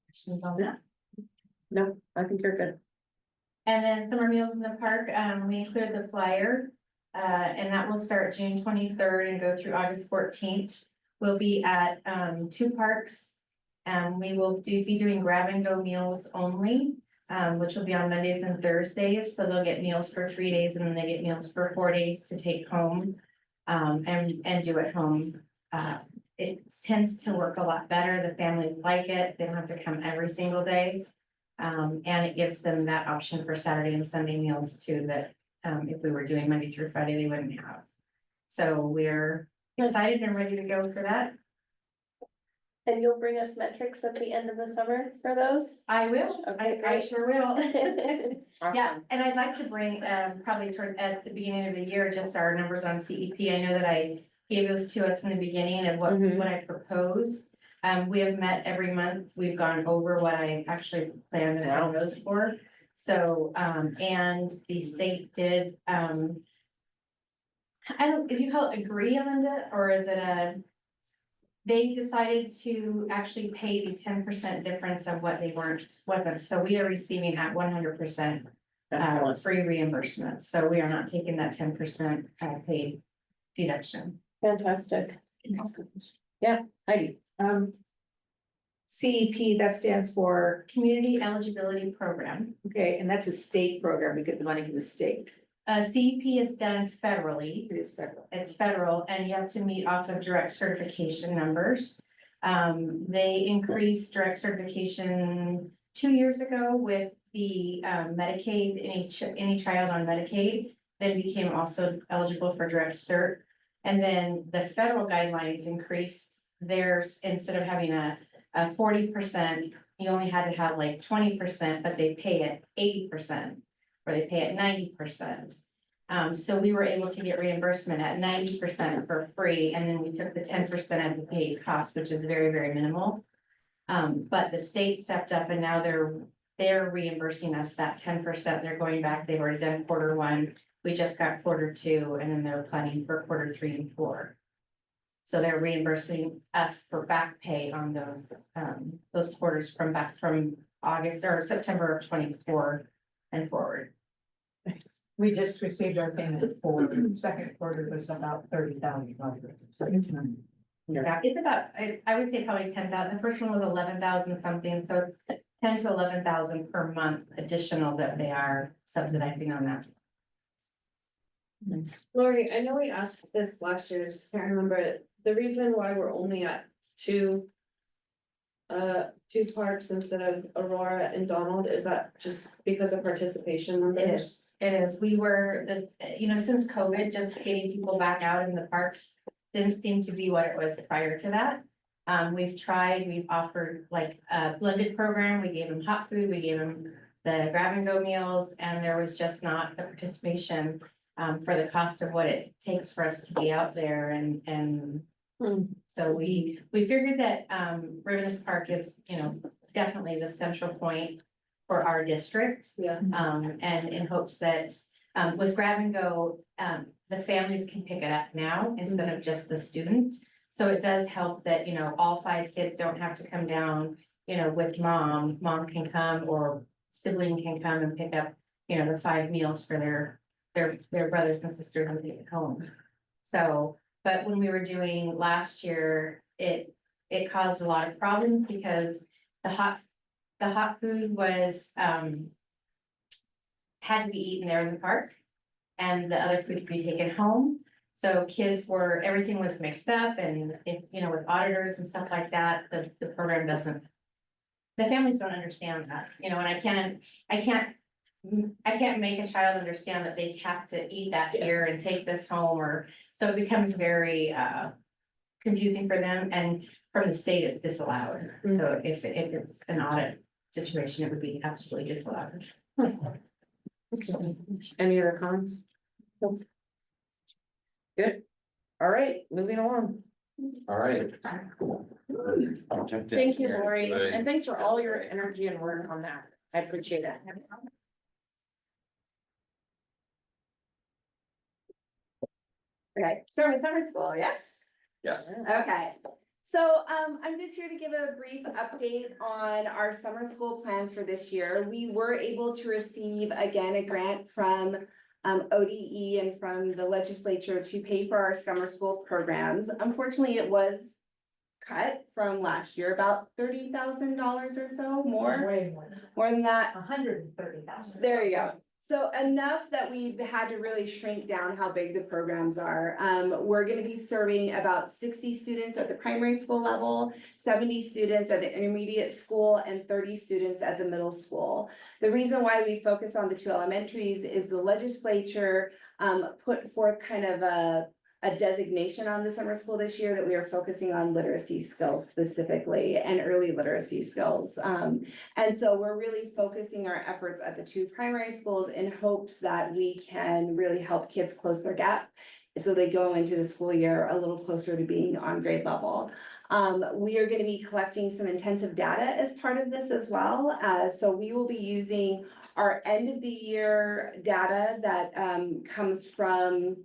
Questions on that? No, I think you're good. And then summer meals in the park, we included the flyer, and that will start June 23rd and go through August 14th. We'll be at 2 parks, and we will be doing grab and go meals only, which will be on Mondays and Thursdays. So they'll get meals for 3 days and then they get meals for 4 days to take home, and do at home. It tends to work a lot better. The families like it. They don't have to come every single day. And it gives them that option for Saturday and Sunday meals too, that if we were doing Monday through Friday, they wouldn't have. So we're excited and ready to go for that. And you'll bring us metrics at the end of the summer for those? I will. Okay, I great. sure will. Yeah, Awesome. and I'd like to bring probably at the beginning of the year, just our numbers on CEP. I know that I gave those to us in the beginning of what Mhm. I proposed. We have met every month. We've gone over what I actually planned and had those for. So, and the state did, I don't, did you call it agree, Linda, or is it they decided to actually pay the 10% difference of what they wasn't, so we are receiving that 100% Excellent. free reimbursement, so we are not taking that 10% paid deduction. Fantastic. Heidi. CEP, that stands for, Community Eligibility Program. okay, and that's a state program, we get the money from the state. CEP is done federally. It is federal. It's federal, and you have to meet off of direct certification numbers. They increased direct certification 2 years ago with the Medicaid, any child on Medicaid, then became also eligible for direct cert. And then the federal guidelines increased theirs, instead of having a 40%, you only had to have like 20%, but they pay it 80%. Or they pay at 90%. So we were able to get reimbursement at 90% for free, and then we took the 10% of the paid cost, which is very, very minimal. But the state stepped up and now they're reimbursing us that 10%. They're going back, they've already done Q1, We just got Q2 and then they're planning for Q3 and 4. So they're reimbursing us for back pay on those quarters from August or September of 24 and forward. We just received our payment for the second quarter was about $30,000. Yeah, it's about, I would say probably 10,000. The first one was 11,000 something, so it's 10 to 11,000 per month additional that they are subsidizing on that. Lori, I know we asked this last year, just can't remember it. The reason why we're only at two parks instead of Aurora and Donald, is that just because of participation numbers? It is. We were, since COVID, just getting people back out in the parks didn't seem to be what it was prior to that. We've offered like a blended program. We gave them hot food, we gave them the grab and go meals, and there was just not the participation for the cost of what it takes for us to be out there and so we figured that Rivinus Park is, definitely the central point for our district. Yeah. And in hopes that with grab and go, the families can pick it up now instead of just the student. So it does help that, all 5 kids don't have to come down, with mom can come or sibling can come and pick up, the 5 meals for their brothers and sisters and take it home. So, but when we were doing last year, it caused a lot of problems because the hot food was, had to be eaten there in the park. And the other food could be taken home. So everything was mixed up and if, with auditors and stuff like that, the program doesn't. The families don't understand that, and I can't make a child understand that they have to eat that here and take this home so it becomes very confusing for them and from the state it's disallowed. So if it's an audit situation, it would be absolutely disallowed. Any other comments? Nope. Good. All right, moving on. All right. Thank you, Lori, and thanks for all your energy and work on that. I appreciate it. Okay, starting with summer school, yes? Yes. Okay, so I'm just here to give a brief update on our summer school plans for this year. We were able to receive again a grant from ODE and from the legislature to pay for our summer school programs. Unfortunately, it was cut from last year, about $30,000 or so more. Way More than that. 130,000. There you go. So enough that we've had to really shrink down how big the programs are. We're gonna be serving about 60 students at the primary school level, 70 students at the intermediate school, and 30 students at the middle school. The reason why we focus on the 2 elementaries is the legislature put forth kind of a designation on the summer school this year that we are focusing on literacy skills specifically and early literacy skills. And so we're really focusing our efforts at the 2 primary schools in hopes that we can really help kids close their gap. So they go into the school year a little closer to being on grade level. We are gonna be collecting some intensive data as part of this as well. So we will be using our end of the year data that comes from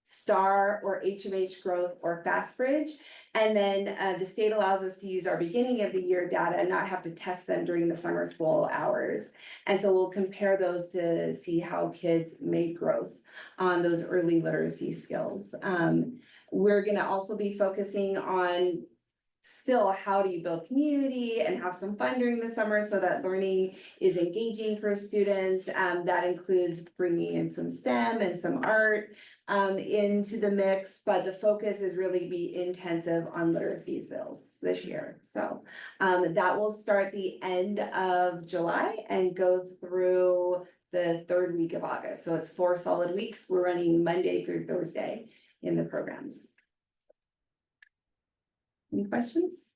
STAR or HMH Growth or FastBridge. And then the state allows us to use our beginning of the year data and not have to test them during the summer school hours. And so we'll compare those to see how kids made growth on those early literacy skills. We're gonna also be focusing on still how do you build community and have some fun during the summer so that learning is engaging for students. That includes bringing in some STEM and some art into the mix, but the focus is really be intensive on literacy skills this year. So that will start the end of July and go through the 3rd week of August. So it's 4 solid weeks. We're running Monday through Thursday in the programs. Any questions?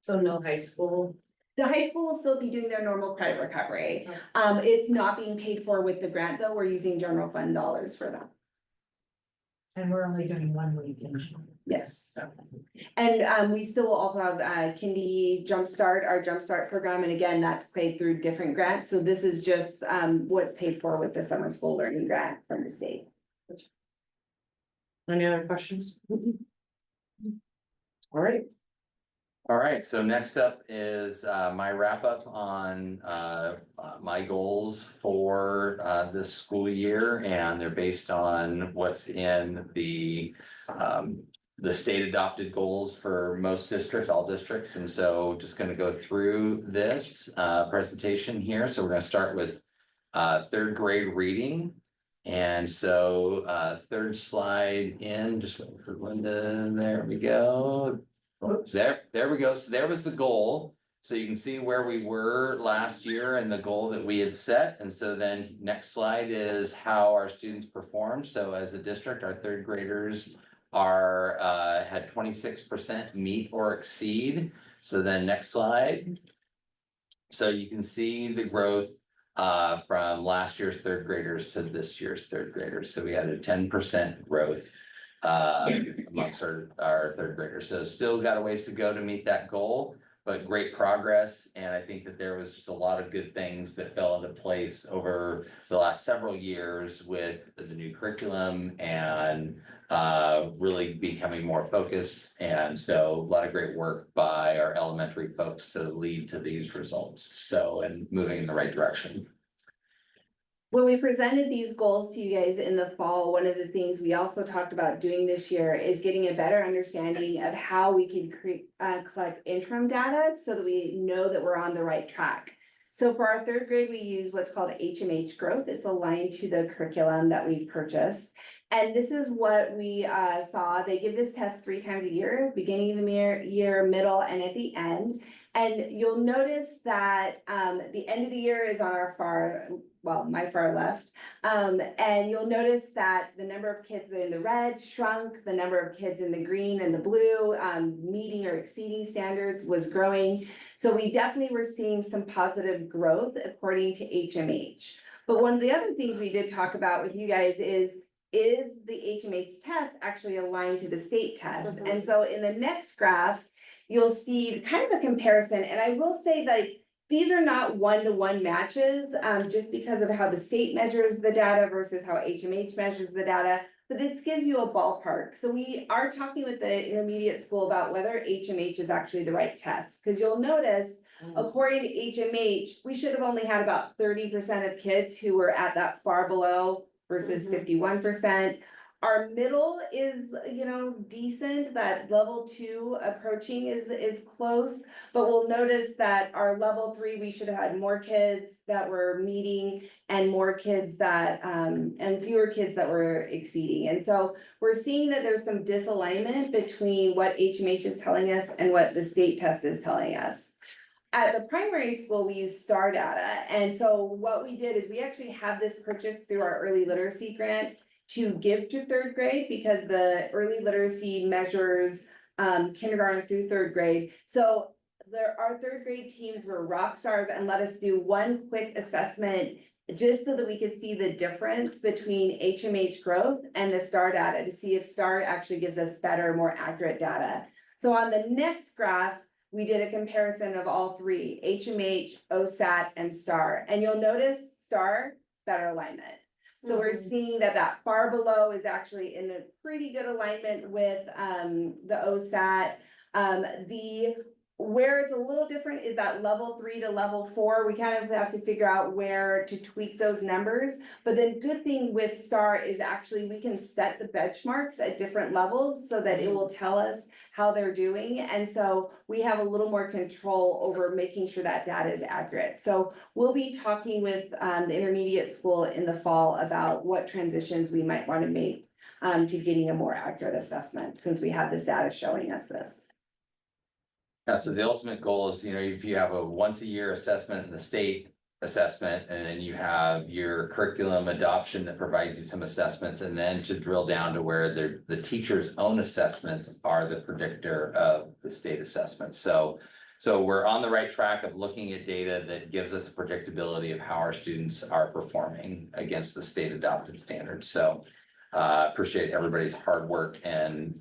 So no high school. The high school will still be doing their normal credit recovery. It's not being paid for with the grant though. We're using general fund dollars for that. And we're only doing 1 week in June. Yes. And we still will also have Kindy Jumpstart, our Jumpstart program, and again, that's paid through different grants, so this is just what's paid for with the summer school learning grant from the state. Any other questions? All right, All right, so next up is my wrap up on my goals for this school year, and they're based on what's in the state adopted goals for most districts, all districts, and so just gonna go through this presentation here. So we're gonna start with third grade reading. And so third slide in, just waiting for Linda, there we go. There we go. So there was the goal. So you can see where we were last year and the goal that we had set. And so then next slide is how our students performed. So as a district, our third graders are had 26% meet or exceed. So then next slide. So you can see the growth from last year's third graders to this year's third graders. So we had a 10% growth amongst our third graders. So still got a ways to go to meet that goal, but great progress. And I think that there was just a lot of good things that fell into place over the last several years with the new curriculum and really becoming more focused. And so a lot of great work by our elementary folks to lead to these results. So, and moving in the right direction. When we presented these goals to you guys in the fall, one of the things we also talked about doing this year is getting a better understanding of how we can collect interim data so that we know that we're on the right track. So for our third grade, we use what's called HMH growth. It's aligned to the curriculum that we purchased. And this is what we saw. They give this test 3 times a year, beginning of the year, middle, and at the end. And you'll notice that the end of the year is on our my far left. And you'll notice that the number of kids in the red shrunk, the number of kids in the green and the blue meeting or exceeding standards was growing. So we definitely were seeing some positive growth according to HMH. But one of the other things we did talk about with you guys is the HMH test actually aligned to the state test? And so in the next graph, you'll see kind of a comparison. And I will say that these are not one-to-one matches, just because of how the state measures the data versus how HMH measures the data, but this gives you a ballpark. So we are talking with the intermediate school about whether HMH is actually the right test, because you'll notice, according to HMH, we should have only had about 30% of kids who were at that far below versus 51%. Our middle is, decent, that level 2 approaching is close, but we'll notice that our level 3, we should have had more kids that were meeting and more kids that, and fewer kids that were exceeding. And so we're seeing that there's some disalignment between what HMH is telling us and what the state test is telling us. At the primary school, we use STAR data. And so what we did is we actually have this purchased through our early literacy grant to give to third grade, because the early literacy measures kindergarten through third grade. So our third grade teams were rock stars and let us do one quick assessment just so that we could see the difference between HMH growth and the STAR data to see if STAR actually gives us better, more accurate data. So on the next graph, we did a comparison of all 3, HMH, OSAT, and STAR. And you'll notice STAR, better alignment. So we're seeing that far below is actually in a pretty good alignment with the OSAT. Where it's a little different is that level 3 to level 4. We kind of have to figure out where to tweak those numbers. But the good thing with STAR is actually we can set the benchmarks at different levels so that it will tell us how they're doing. And so we have a little more control over making sure that data is accurate. So we'll be talking with the intermediate school in the fall about what transitions we might want to make to getting a more accurate assessment, since we have this data showing us this. Yeah, so the ultimate goal is, if you have a once a year assessment in the state assessment, and then you have your curriculum adoption that provides you some assessments, and then to drill down to where the teacher's own assessments are the predictor of the state assessment. So we're on the right track of looking at data that gives us a predictability of how our students are performing against the state adopted standards. So Appreciate everybody's hard work and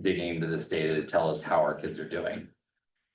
digging into this data to tell us how our kids are doing.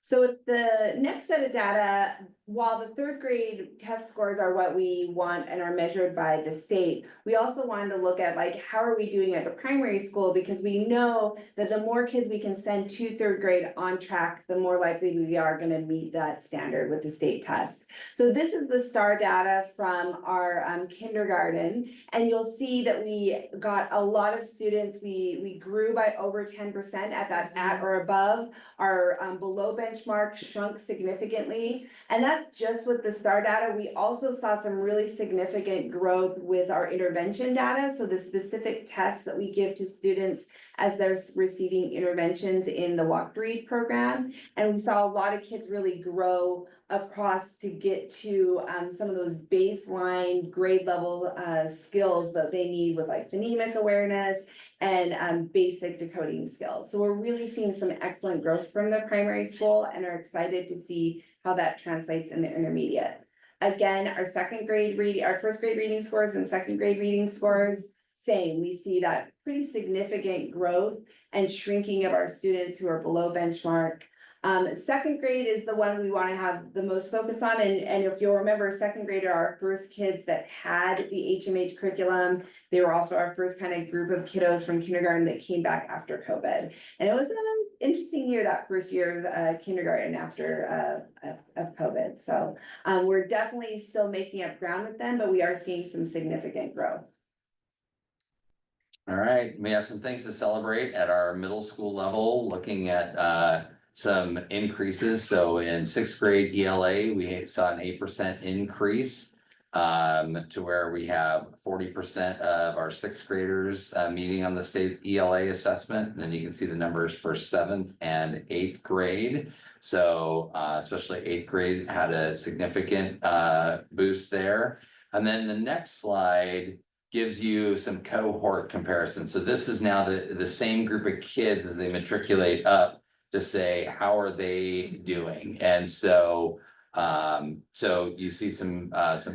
So with the next set of data, while the third grade test scores are what we want and are measured by the state, we also wanted to look at like, how are we doing at the primary school? Because we know that the more kids we can send to third grade on track, the more likely we are gonna meet that standard with the state test. So this is the STAR data from our kindergarten, and you'll see that we got a lot of students. We grew by over 10% at that at or above. Our below benchmark shrunk significantly, and that's just with the STAR data. We also saw some really significant growth with our intervention data, so the specific tests that we give to students as they're receiving interventions in the Walk to Read program. And we saw a lot of kids really grow across to get to some of those baseline grade level skills that they need with like phonemic awareness and basic decoding skills. So we're really seeing some excellent growth from the primary school and are excited to see how that translates in the intermediate. Again, our first grade reading scores and second grade reading scores, same, we see that pretty significant growth and shrinking of our students who are below benchmark. Second grade is the one we want to have the most focus on, and if you'll remember, second grade are our first kids that had the HMH curriculum. They were also our first kind of group of kiddos from kindergarten that came back after COVID. And it was an interesting year, that first year of kindergarten after of COVID. So we're definitely still making up ground with them, but we are seeing some significant growth. All right, we have some things to celebrate at our middle school level, looking at some increases. So in sixth grade ELA, we saw an 8% increase to where we have 40% of our sixth graders meeting on the state ELA assessment. And then you can see the numbers for seventh and eighth grade. So especially eighth grade had a significant boost there. And then the next slide gives you some cohort comparisons. So this is now the same group of kids as they matriculate up to say, how are they doing? And so you see some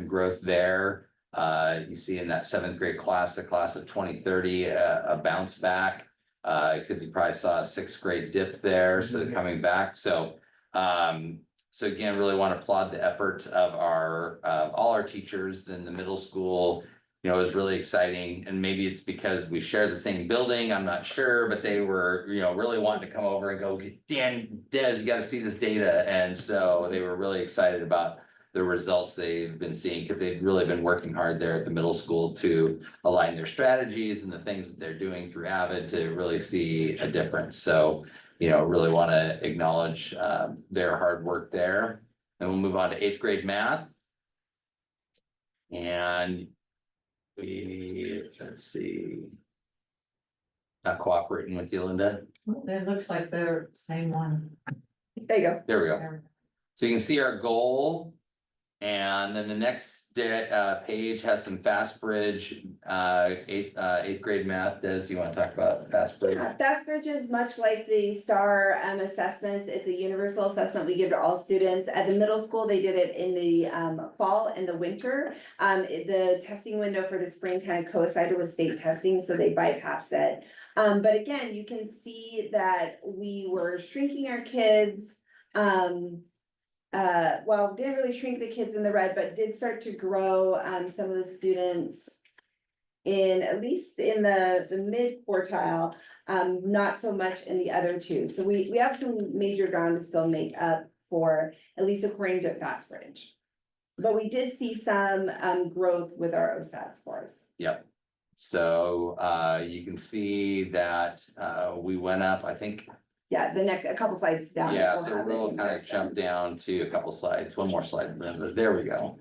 growth there. You see in that seventh grade class, the class of 2030, a bounce back, because you probably saw a sixth grade dip there, so coming back. So again, really want to applaud the efforts of our all our teachers in the middle school. You know, it was really exciting, and maybe it's because we share the same building, I'm not sure, but they were, you know, really wanting to come over and go, Dan, Des, you got to see this data. And so they were really excited about the results they've been seeing, because they've really been working hard there at the middle school to align their strategies and the things that they're doing through Avid to really see a difference. So, you know, really want to acknowledge their hard work there. And we'll move on to eighth grade math. And let's see. Not cooperating with you, Linda. It looks like they're same one. There you go. There we go. So you can see our goal. And then the next page has some FastBridge, eighth grade math. Des, you want to talk about FastBridge? Yeah, FastBridge is much like the STAR assessments. It's a universal assessment we give to all students. At the middle school, they did it in the fall and the winter. The testing window for the spring kind of coincided with state testing, so they bypassed it. But again, you can see that we were shrinking our kids. Well, didn't really shrink the kids in the red, but did start to grow some of the students in, at least in the mid quartile, not so much in the other two. So we have some major ground to still make up for, at least according to FastBridge. But we did see some growth with our OSAT scores. Yep. So you can see that we went up, I think. Yeah, a couple slides down. Yeah, we'll so have it we'll in kind of person. jump down to a couple slides, one more slide, Linda. There we go.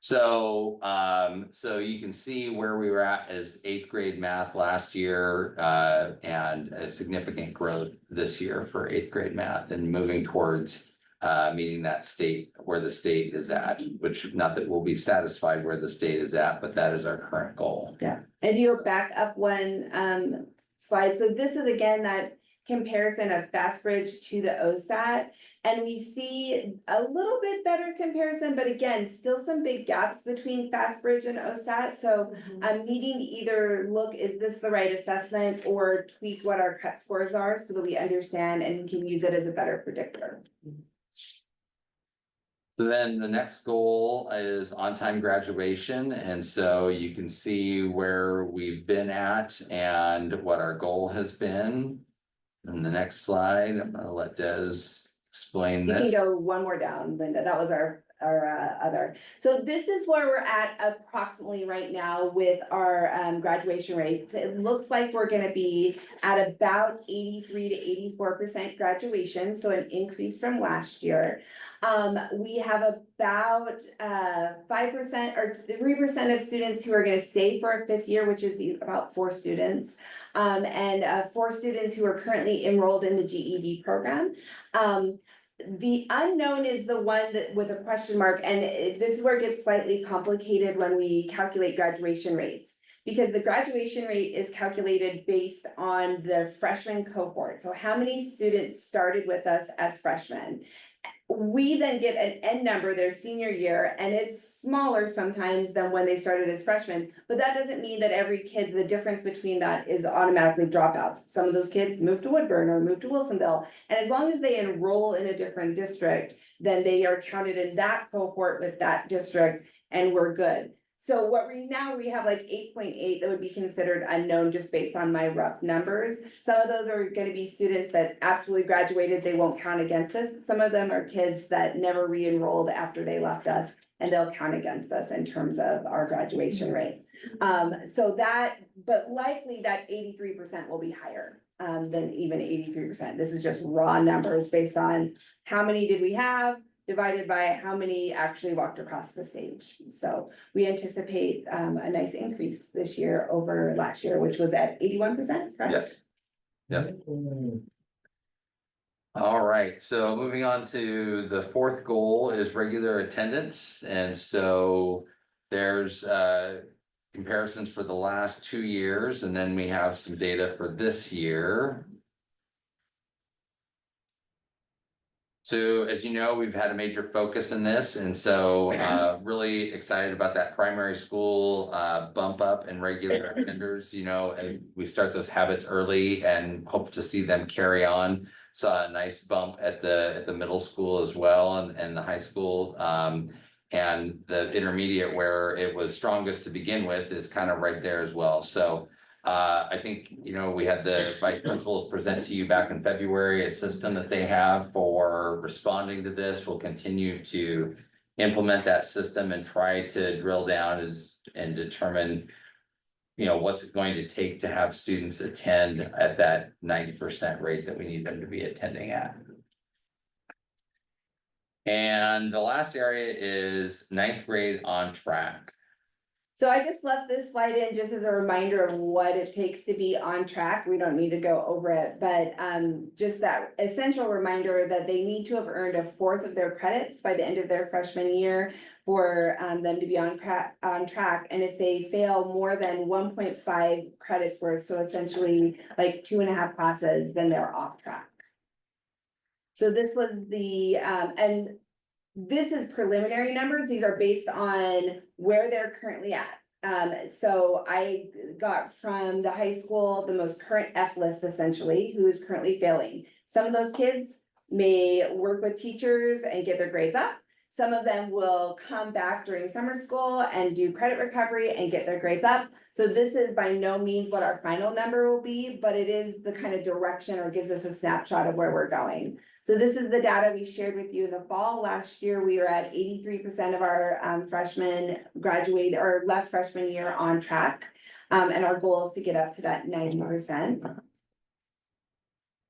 So so you can see where we were at as eighth grade math last year, and a significant growth this year for eighth grade math, and moving towards meeting that state where the state is at, which not that we'll be satisfied where the state is at, but that is our current goal. Yeah, and if you go back up one slide, so this is again that comparison of Fastbridge to the OSAT. And we see a little bit better comparison, but again, still some big gaps between Fastbridge and OSAT. So I'm needing to either look, is this the right assessment, or tweak what our cut scores are so that we understand and can use it as a better predictor. So then the next goal is on-time graduation, and so you can see where we've been at and what our goal has been. And the next slide, I'm gonna let Des explain You can this. go one more down, Linda. That was our other. So this is where we're at approximately right now with our graduation rates. It looks like we're gonna be at about 83 to 84% graduation, so an increase from last year. We have about 5% or 3% of students who are gonna stay for a fifth year, which is about 4 students. And 4 students who are currently enrolled in the GED program. The unknown is the one that with a question mark, and this is where it gets slightly complicated when we calculate graduation rates. Because the graduation rate is calculated based on the freshman cohort, so how many students started with us as freshmen? We then get an end number their senior year, and it's smaller sometimes than when they started as freshmen. But that doesn't mean that every kid, the difference between that is automatically dropouts. Some of those kids move to Woodburn or move to Wilsonville. And as long as they enroll in a different district, then they are counted in that cohort with that district, and we're good. So what we have like 8.8 that would be considered unknown just based on my rough numbers. Some of those are gonna be students that absolutely graduated, they won't count against us. Some of them are kids that never re-enrolled after they left us, and they'll count against us in terms of our graduation rate. So that, but likely that 83% will be higher than even 83%. This is just raw numbers based on how many did we have, divided by how many actually walked across the stage. So we anticipate a nice increase this year over last year, which was at 81%, correct? Yes. Yep. All right, so moving on to the 4th goal is regular attendance, and so there's comparisons for the last 2 years, and then we have some data for this year. So as you know, we've had a major focus in this, and so really excited about that primary school bump up in regular attenders, you know, and we start those habits early and hope to see them carry on. Saw a nice bump at the middle school as well and the high school. And the intermediate where it was strongest to begin with is kind of right there as well. So I think, you know, we had the vice principals present to you back in February, a system that they have for responding to this. We'll continue to implement that system and try to drill down and determine, you know, what's it going to take to have students attend at that 90% rate that we need them to be attending at. And the last area is 9th grade on track. So I just left this slide in just as a reminder of what it takes to be on track. We don't need to go over it, but just that essential reminder that they need to have earned 1/4 of their credits by the end of their freshman year for them to be on track. And if they fail more than 1.5 credits worth, so essentially like 2.5 classes, then they're off track. So this was the and this is preliminary numbers. These are based on where they're currently at. So I got from the high school, the most current F list essentially, who is currently failing. Some of those kids may work with teachers and get their grades up. Some of them will come back during summer school and do credit recovery and get their grades up. So this is by no means what our final number will be, but it is the kind of direction or gives us a snapshot of where we're going. So this is the data we shared with you in the fall. Last year, we were at 83% of our freshmen graduated or left freshman year on track. And our goal is to get up to that 90%.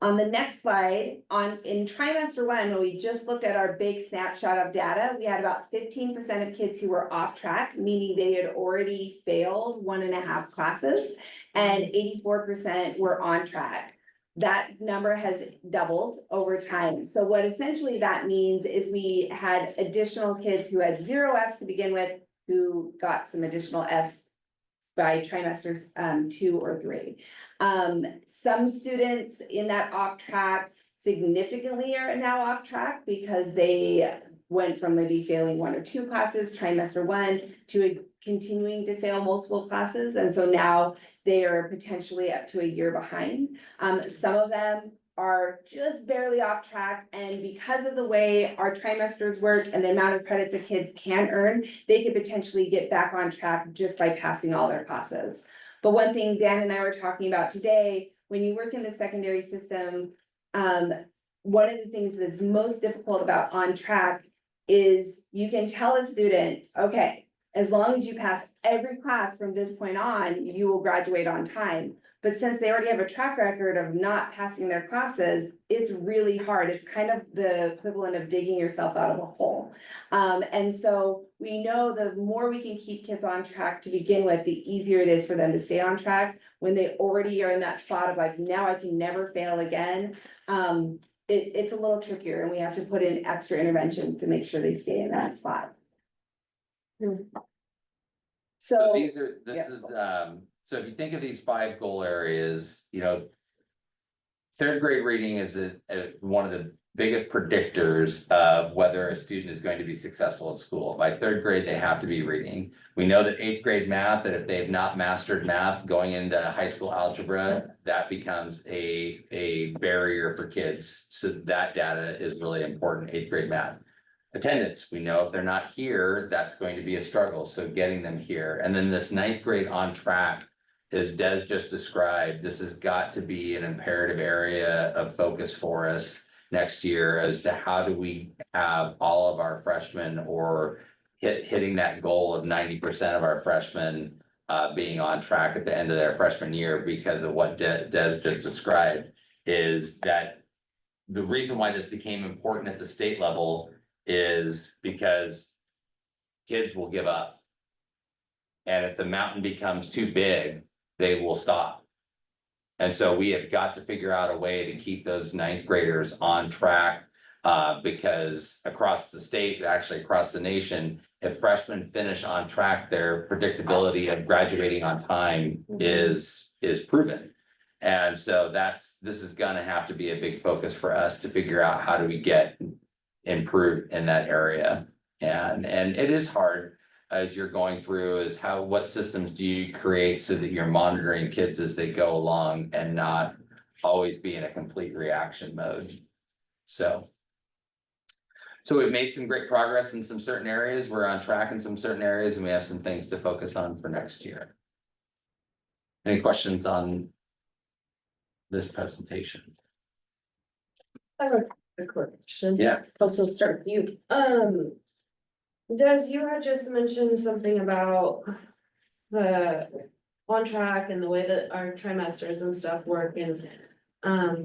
On the next slide, in trimester 1, when we just looked at our big snapshot of data, we had about 15% of kids who were off track, meaning they had already failed 1.5 classes, and 84% were on track. That number has doubled over time. So what essentially that means is we had additional kids who had 0 Fs to begin with, who got some additional Fs by trimesters, 2 or 3. Some students in that off track significantly are now off track because they went from maybe failing 1 or 2 classes, trimester 1, to continuing to fail multiple classes, and so now they are potentially up to a year behind. Some of them are just barely off track, and because of the way our trimesters work and the amount of credits a kid can earn, they could potentially get back on track just by passing all their classes. But one thing Dan and I were talking about today, when you work in the secondary system, one of the things that's most difficult about on track is you can tell a student, okay, as long as you pass every class from this point on, you will graduate on time. But since they already have a track record of not passing their classes, it's really hard. It's kind of the equivalent of digging yourself out of a hole. And so we know the more we can keep kids on track to begin with, the easier it is for them to stay on track when they already are in that spot of like, now I can never fail again. It's a little trickier, and we have to put in extra interventions to make sure they stay in that spot. So So, these are, this yeah. is, so if you think of these 5 goal areas, you know. Third grade reading is one of the biggest predictors of whether a student is going to be successful at school. By 3rd grade, they have to be reading. We know that 8th grade math, that if they've not mastered math going into high school algebra, that becomes a barrier for kids. So that data is really important, 8th grade math. Attendance, we know if they're not here, that's going to be a struggle, so getting them here. And then this 9th grade on track, as Des just described, this has got to be an imperative area of focus for us next year as to how do we have all of our freshmen or hitting that goal of 90% of our freshmen being on track at the end of their freshman year, because of what Des just described, is that the reason why this became important at the state level is because kids will give up. And if the mountain becomes too big, they will stop. And so we have got to figure out a way to keep those 9th graders on track. Because across the state, actually across the nation, if freshmen finish on track, their predictability of graduating on time is proven. And so this is gonna have to be a big focus for us to figure out how do we get improved in that area. And it is hard as you're going through, is what systems do you create so that you're monitoring kids as they go along and not always be in a complete reaction mode. So we've made some great progress in some certain areas. We're on track in some certain areas, and we have some things to focus on for next year. Any questions on this presentation? I have a question. Yeah. Also start with you. Des, you had just mentioned something about the on track and the way that our trimesters and stuff work and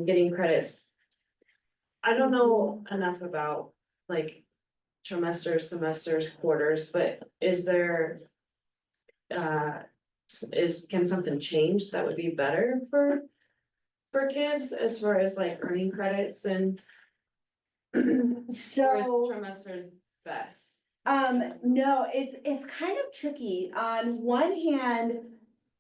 getting credits. I don't know enough about like trimesters, semesters, quarters, but is there can something change that would be better for kids as far as like earning credits and so. trimesters best? No, it's kind of tricky. On one hand,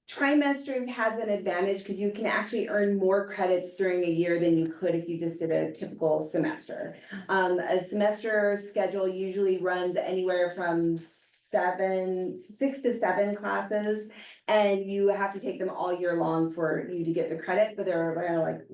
trimesters has an advantage because you can actually earn more credits during a year than you could if you just did a typical semester. A semester schedule usually runs anywhere from 6 to 7 classes, and you have to take them all year long for you to get the credit, but they're like,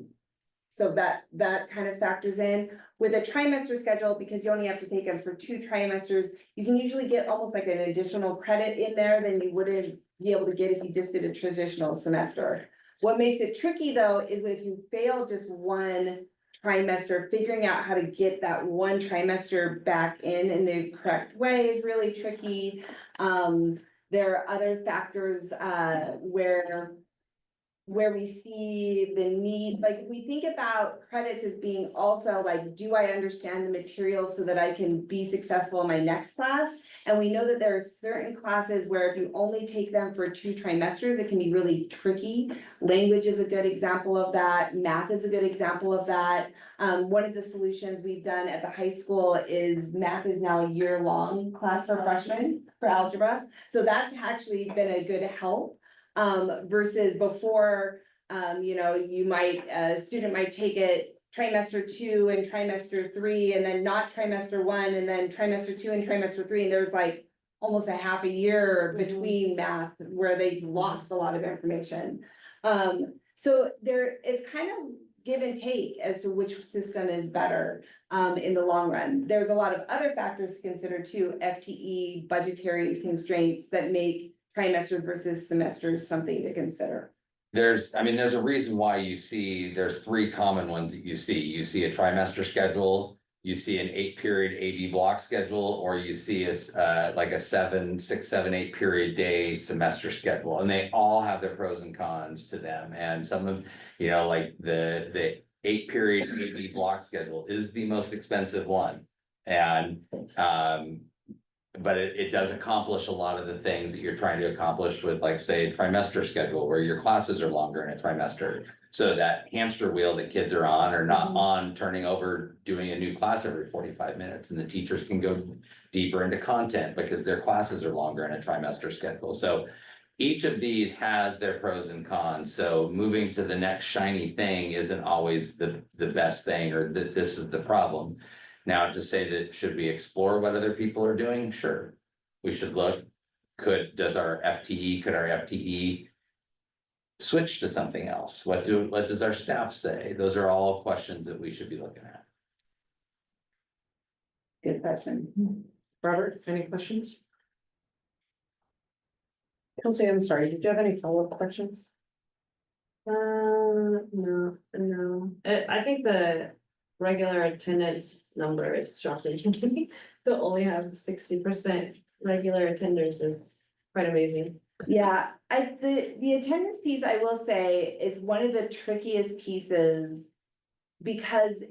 so that kind of factors in. With a trimester schedule, because you only have to take them for 2 trimesters, you can usually get almost like an additional credit in there than you wouldn't be able to get if you just did a traditional semester. What makes it tricky though is if you fail just 1 trimester, figuring out how to get that 1 trimester back in the correct way is really tricky. There are other factors where we see the need, like if we think about credits as being also like, do I understand the material so that I can be successful in my next class? And we know that there are certain classes where if you only take them for 2 trimesters, it can be really tricky. Language is a good example of that. Math is a good example of that. One of the solutions we've done at the high school is math is now a year-long class for freshmen for algebra. So that's actually been a good help. Versus before, a student might take it trimester 2 and trimester 3, and then not trimester 1, and then trimester 2 and trimester 3, and there's like almost a half a year between math where they've lost a lot of information. So there, it's kind of give and take as to which system is better in the long run. There's a lot of other factors to consider too, FTE, budgetary constraints that make trimesters versus semesters something to consider. There's a reason why there's 3 common ones that you see. You see a trimester schedule, you see an 8-period AD block schedule, or you see like a 6, 7, 8 period day semester schedule. And they all have their pros and cons to them. And some of, like the 8-period AD block schedule is the most expensive one. And but it does accomplish a lot of the things that you're trying to accomplish with, like, say, a trimester schedule where your classes are longer in a trimester. So that hamster wheel that kids are on or not on, turning over, doing a new class every 45 minutes, and the teachers can go deeper into content because their classes are longer in a trimester schedule. So each of these has their pros and cons. So moving to the next shiny thing isn't always the best thing, or that this is the problem. Now, to say that, should we explore what other people are doing? Sure. We should look, could our FTE switch to something else? What does our staff say? Those are all questions that we should be looking at. Good question. Robert, any questions? Kelsey, I'm sorry, did you have any follow-up questions? No. I think the regular attendance number is shocking to me. To only have 60% regular attenders is quite amazing. Yeah, the attendance piece, I will say, is one of the trickiest pieces. Because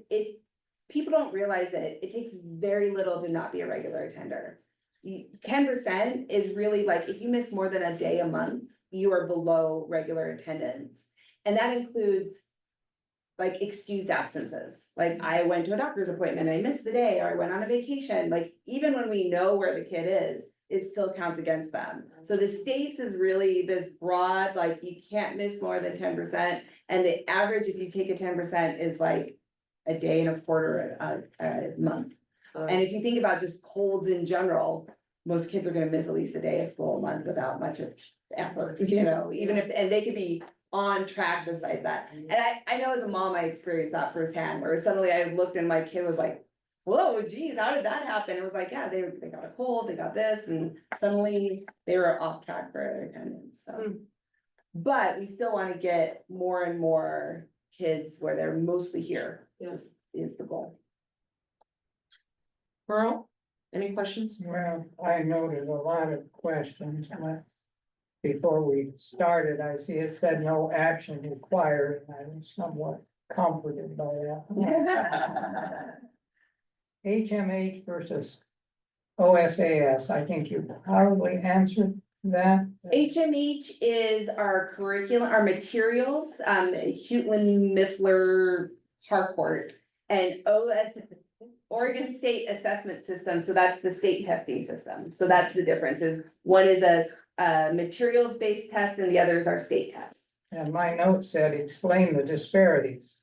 people don't realize it takes very little to not be a regular attender. 10% is really like, if you miss more than a day a month, you are below regular attendance. And that includes like excused absences. Like, I went to a doctor's appointment, I missed the day, or I went on a vacation. Like, even when we know where the kid is, it still counts against them. So the states is really this broad, like, you can't miss more than 10%. And the average, if you take a 10%, is like a day and a quarter a month. And if you think about just colds in general, most kids are gonna miss at least a day of school a month without much of effort, even if, and they could be on track besides that. And I know as a mom, I experienced that firsthand, where suddenly I looked and my kid was like, whoa, geez, how did that happen? It was like, yeah, they got a cold, they got this, and suddenly they were off track for their attendance, so. But we still wanna get more and more kids where they're mostly here, is the goal. Pearl, any questions? Well, I noted a lot of questions, but before we started, I see it said no action required, and I was somewhat comforted by that. HMH versus OSAS, I think you probably answered that. HMH is our curriculum, our materials, Huitman, Miffler, Harcourt, and Oregon State Assessment System, so that's the state testing system. So that's the difference, is one is a materials-based test and the other is our state tests. And my note said, explain the disparities.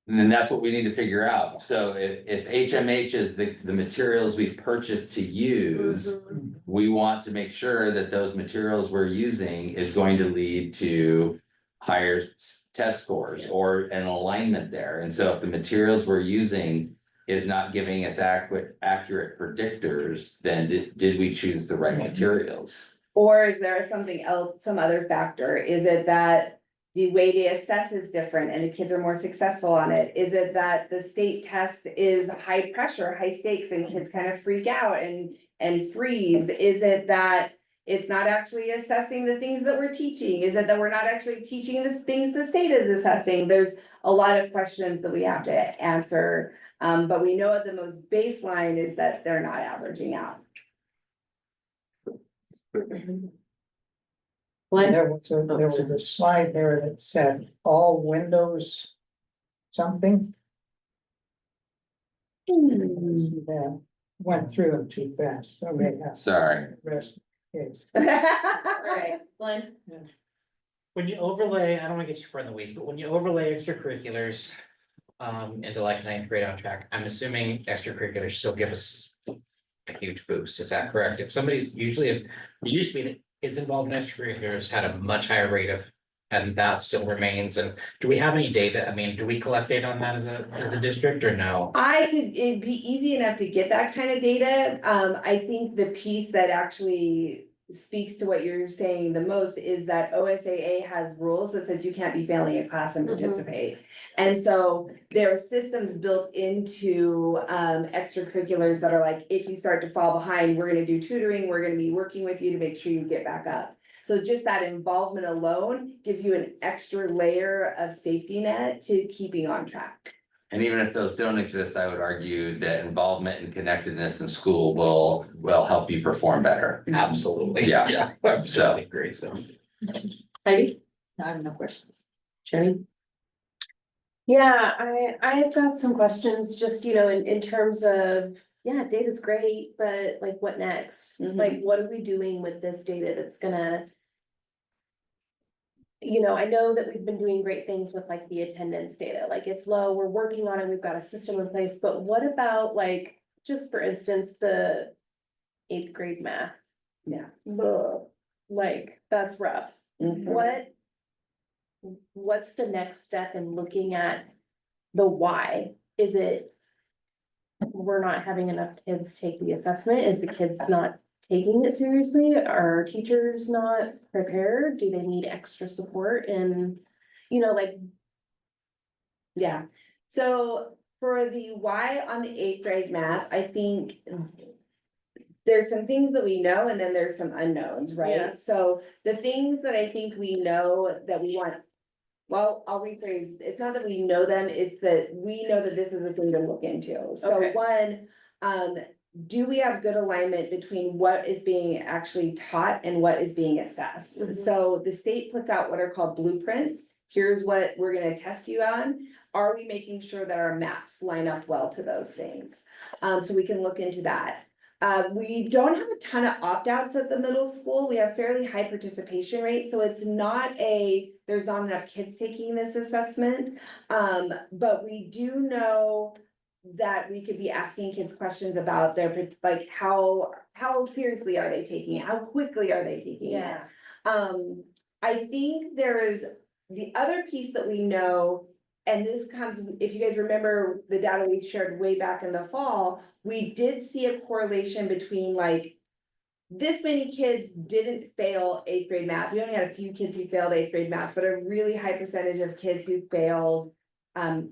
And then that's what we need to figure out. So if HMH is the materials we've purchased to use, we want to make sure that those materials we're using is going to lead to higher test scores or an alignment there. And so if the materials we're using is not giving us accurate predictors, then did we choose the right materials? Or is there something else, some other factor? Is it that the way they assess is different and the kids are more successful on it? Is it that the state test is high pressure, high stakes, and kids kind of freak out and freeze? Is it that it's not actually assessing the things that we're teaching? Is it that we're not actually teaching the things the state is assessing? There's a lot of questions that we have to answer. But we know at the most baseline is that they're not averaging out. There was a slide there that said all Windows something. Yeah, went through them too fast. Okay. Sorry. Rest. case. Right. Glenn? When you overlay, I don't wanna get too far in the weeds, but when you overlay extracurriculars. Into like ninth grade on track, I'm assuming extracurriculars still give us. A huge boost, is that correct? If somebody's usually, it used to be that kids involved in extracurriculars had a much higher rate of. And that still remains, and do we have any data? I mean, do we collect data on that as a district or no? It'd be easy enough to get that kind of data. I think the piece that actually speaks to what you're saying the most is that OSAA has rules that says you can't be failing a class and participate. And so there are systems built into extracurriculars that are like, if you start to fall behind, we're gonna do tutoring, we're gonna be working with you to make sure you get back up. So just that involvement alone gives you an extra layer of safety net to keeping on track. And even if those don't exist, I would argue that involvement and connectedness in school will help you perform better. Absolutely. Yeah. I absolutely agree, so. Heidi, I have no questions. Jenny? Yeah, I've got some questions, just, in terms of, yeah, data's great, but like, what next? Mhm. Like, what are we doing with this data that's gonna? I know that we've been doing great things with like the attendance data, like it's low, we're working on it, we've got a system in place, but what about like, just for instance, the eighth grade math? Yeah. Ugh, like, that's rough. Mhm. What's the next step in looking at the why? Is it we're not having enough kids take the assessment? Is the kids not taking it seriously? Are our teachers not prepared? Do they need extra support? And, like, Yeah, so for the why on the eighth grade math, I think. There's some things that we know and then there's some unknowns, Yeah. right? So the things that I think we know that we want. Well, I'll rephrase, it's not that we know them, it's that we know that this is a thing to look into. So Okay. one, do we have good alignment between what is being actually taught and what is being assessed? Mhm. So the state puts out what are called blueprints. Here's what we're gonna test you on. Are we making sure that our maps line up well to those things? So we can look into that. We don't have a ton of opt-outs at the middle school. We have fairly high participation rate, so it's not there's not enough kids taking this assessment. But we do know that we could be asking kids questions about their, like, how seriously are they taking it? How quickly are they taking it? yeah. I think there is the other piece that we know, and this comes, if you guys remember the data we shared way back in the fall, we did see a correlation between like. This many kids didn't fail eighth grade math. We only had a few kids who failed eighth grade math, but a really high percentage of kids who failed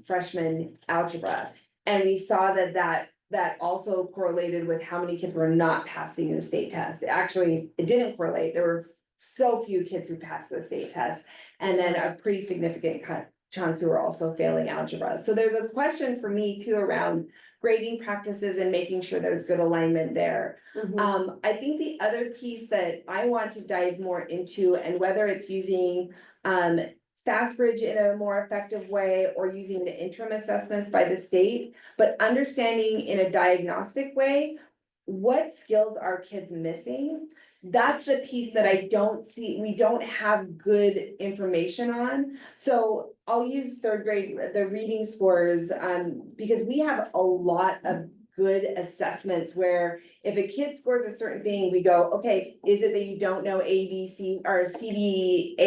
freshman algebra. And we saw that also correlated with how many kids were not passing the state test. Actually, it didn't correlate. There were so few kids who passed the state test, and then a pretty significant chunk who are also failing algebra. So there's a question for me too around grading practices and making sure there's good alignment there. Mhm. I think the other piece that I want to dive more into, and whether it's using FastBridge in a more effective way or using the interim assessments by the state, but understanding in a diagnostic way, what skills are kids missing? That's the piece that I don't see, we don't have good information on. So I'll use third grade, the reading scores, because we have a lot of good assessments where if a kid scores a certain thing, we go, okay, is it that you don't know A, B, C, or CBC?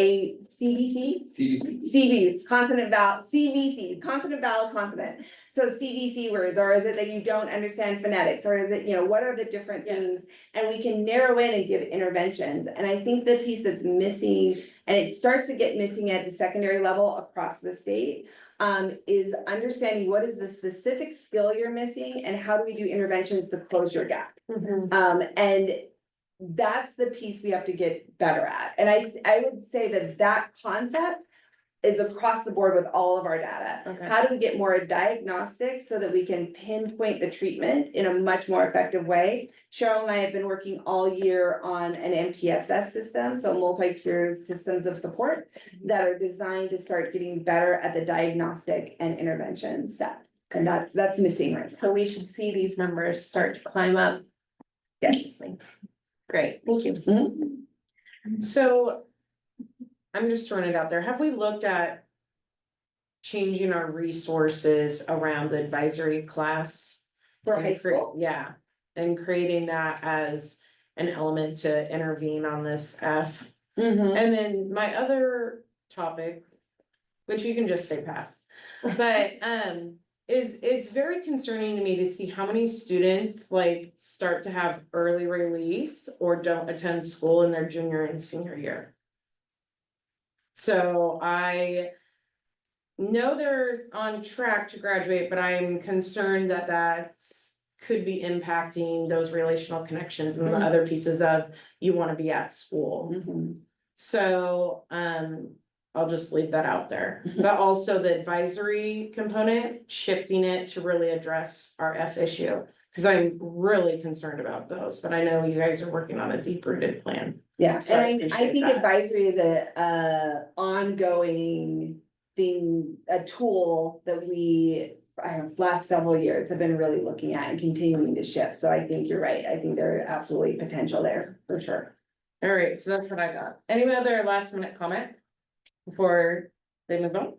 CB, consonant vowel, CVC, consonant vowel consonant. So CVC words, or is it that you don't understand phonetics, or is it, what are the different things? And we can narrow in and give interventions. And I think the piece that's missing, and it starts to get missing at the secondary level across the state, is understanding what is the specific skill you're missing and how do we do interventions to close your gap? Mhm. And that's the piece we have to get better at. And I would say that concept is across the board with all of our data. Okay. How do we get more diagnostic so that we can pinpoint the treatment in a much more effective way? Cheryl and I have been working all year on an MTSS system, so multi-tier systems of support that are designed to start getting better at the diagnostic and intervention step. And that's missing right now. So we should see these numbers start to climb up. Yes. Great, thank you. So I'm just throwing it out there. Have we looked at changing our resources around the advisory class? For high school. Yeah, and creating that as an element to intervene on this F. Mhm. And then my other topic, which you can just say pass, but is it's very concerning to me to see how many students like start to have early release or don't attend school in their junior and senior year. So I know they're on track to graduate, but I'm concerned that that's could be impacting those relational connections and the other pieces of you want to be at school. Mhm. So, I'll just leave that out there, but also the advisory component, shifting it to really address our F issue. Cause I'm really concerned about those, but I know you guys are working on a deep rooted plan. Yeah, So I and I appreciate think that. advisory is a ongoing thing, a tool that we, I don't know, last several years have been really looking at and continuing to shift. So I think you're right. I think there are absolutely potential there for sure. All right, so that's what I got. Any other last minute comment before they move on?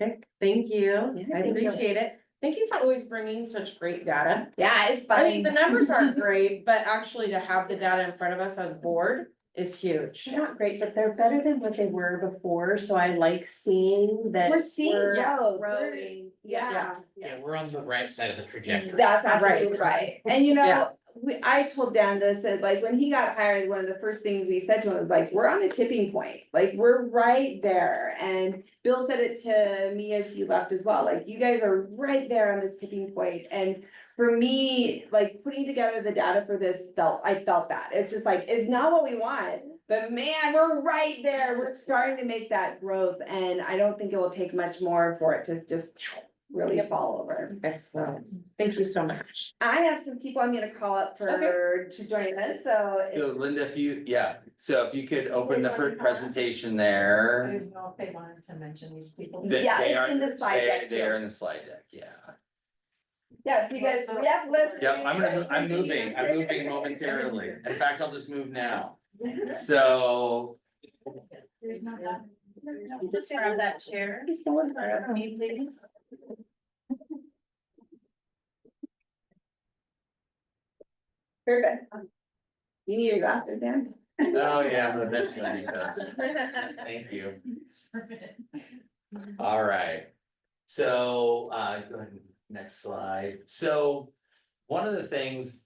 Okay, thank you. Yeah, I thank you. appreciate it. Thank you for always bringing such great data. Yeah, it's I mean, the fun. numbers aren't great, but actually to have the data in front of us as board is huge. They're not great, but they're better than what they were before, so I like seeing that. We're seeing growth. Growing. Yeah. Yeah, we're on the right side of the trajectory. That's absolutely right. And you Yeah. know, I told Dan this, and like when he got hired, one of the first things we said to him was like, we're on a tipping point. Like, we're right there. And Bill said it to me as he left as well. Like, you guys are right there on this tipping point. And for me, like putting together the data for this I felt that. It's just like, it's not what we want. But man, we're right there. We're starting to make that growth. And I don't think it will take much more for it to just really fall over. Excellent. Thank you so much. I have some people I'm gonna call up to join us, so. So Linda, if you could open the presentation there. I didn't know if they wanted to mention these people. Yeah, They it's are- in the slide deck They are too. in the slide deck, yeah. Yeah, if you guys, yeah, let's. Yep, I'm moving momentarily. In fact, I'll just move now. So, There's not that. Just grab that chair. For me, please. Perfect. You need your glasses, Dan? oh yeah, so eventually I need those. Thank you. All right. So, go ahead, next slide. So, one of the things,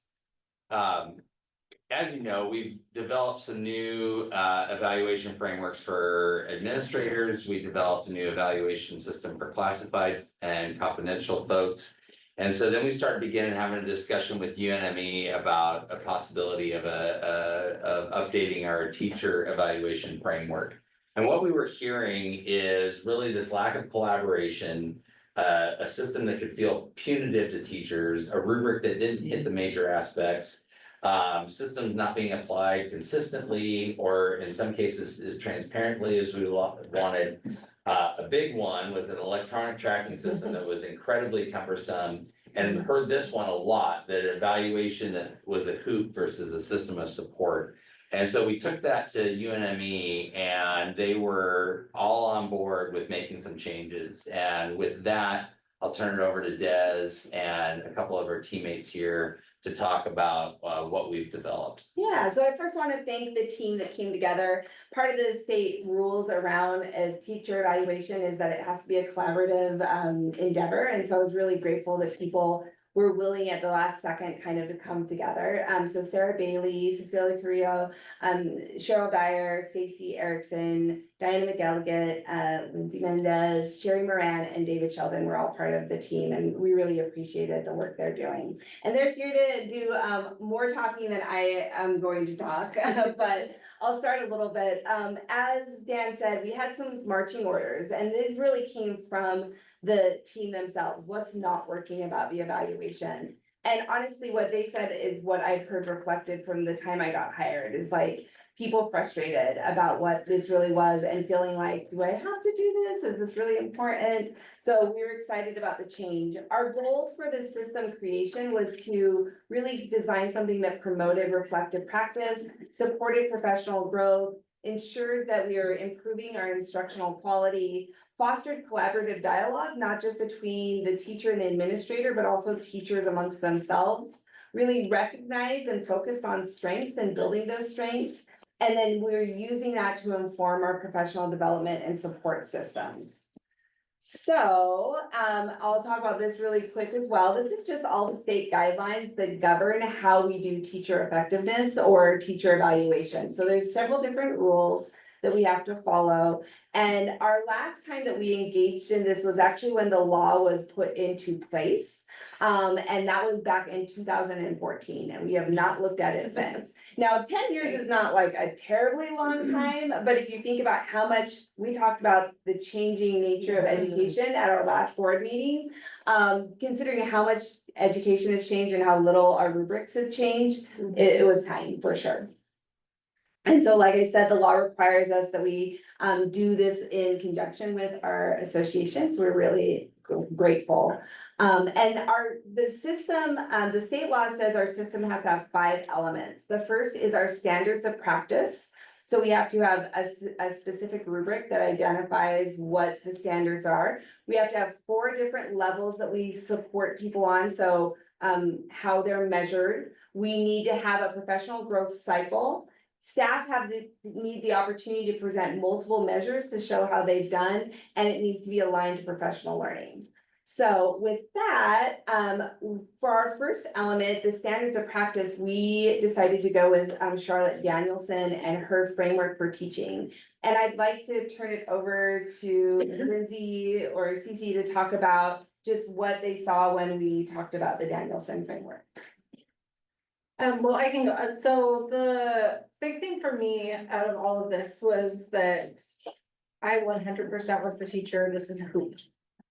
as you know, we've developed some new evaluation frameworks for administrators. We developed a new evaluation system for classified and confidential folks. And so then we started beginning having a discussion with UNME about a possibility of updating our teacher evaluation framework. And what we were hearing is really this lack of collaboration, a system that could feel punitive to teachers, a rubric that didn't hit the major aspects, systems not being applied consistently, or in some cases as transparently as we wanted. A big one was an electronic tracking system that was incredibly cumbersome. And heard this one a lot, that evaluation that was a hoop versus a system of support. And so we took that to UNME and they were all on board with making some changes. And with that, I'll turn it over to Des and a couple of our teammates here to talk about what we've developed. Yeah, so I first want to thank the team that came together. Part of the state rules around a teacher evaluation is that it has to be a collaborative endeavor. And so I was really grateful that people were willing at the last second kind of to come together. So Sarah Bailey, Cecilia Carrillo, Cheryl Dyer, Stacy Erickson, Diana McElligott, Lindsay Mendez, Sherry Moran, and David Sheldon were all part of the team, and we really appreciated the work they're doing. And they're here to do more talking than I am going to talk, but I'll start a little bit. As Dan said, we had some marching orders, and this really came from the team themselves. What's not working about the evaluation? And honestly, what they said is what I've heard reflected from the time I got hired is like, people frustrated about what this really was and feeling like, do I have to do this? Is this really important? So we were excited about the change. Our goals for this system creation was to really design something that promoted reflective practice, supported professional growth, ensured that we are improving our instructional quality, fostered collaborative dialogue, not just between the teacher and the administrator, but also teachers amongst themselves, really recognize and focused on strengths and building those strengths. And then we're using that to inform our professional development and support systems. So, I'll talk about this really quick as well. This is just all the state guidelines that govern how we do teacher effectiveness or teacher evaluation. So there's several different rules that we have to follow. And our last time that we engaged in this was actually when the law was put into place. And that was back in 2014, and we have not looked at it since. Now, 10 years is not like a terribly long time, but if you think about how much we talked about the changing nature of education at our last board meeting, considering how much education has changed and how little our rubrics have changed, it was time for sure. And so, like I said, the law requires us that we do this in conjunction with our associations. We're really grateful. And the system, the state law says our system has to have 5 elements. The first is our standards of practice. So we have to have a specific rubric that identifies what the standards are. We have to have 4 different levels that we support people on. So how they're measured. We need to have a professional growth cycle. Staff need the opportunity to present multiple measures to show how they've done, and it needs to be aligned to professional learning. So with that, for our first element, the standards of practice, we decided to go with Charlotte Danielson and her framework for teaching. And I'd like to turn it over to Lindsay or Cece to talk about just what they saw when we talked about the Danielson framework. Well, I can go, so the big thing for me out of all of this was that I 100% was the teacher, this is who.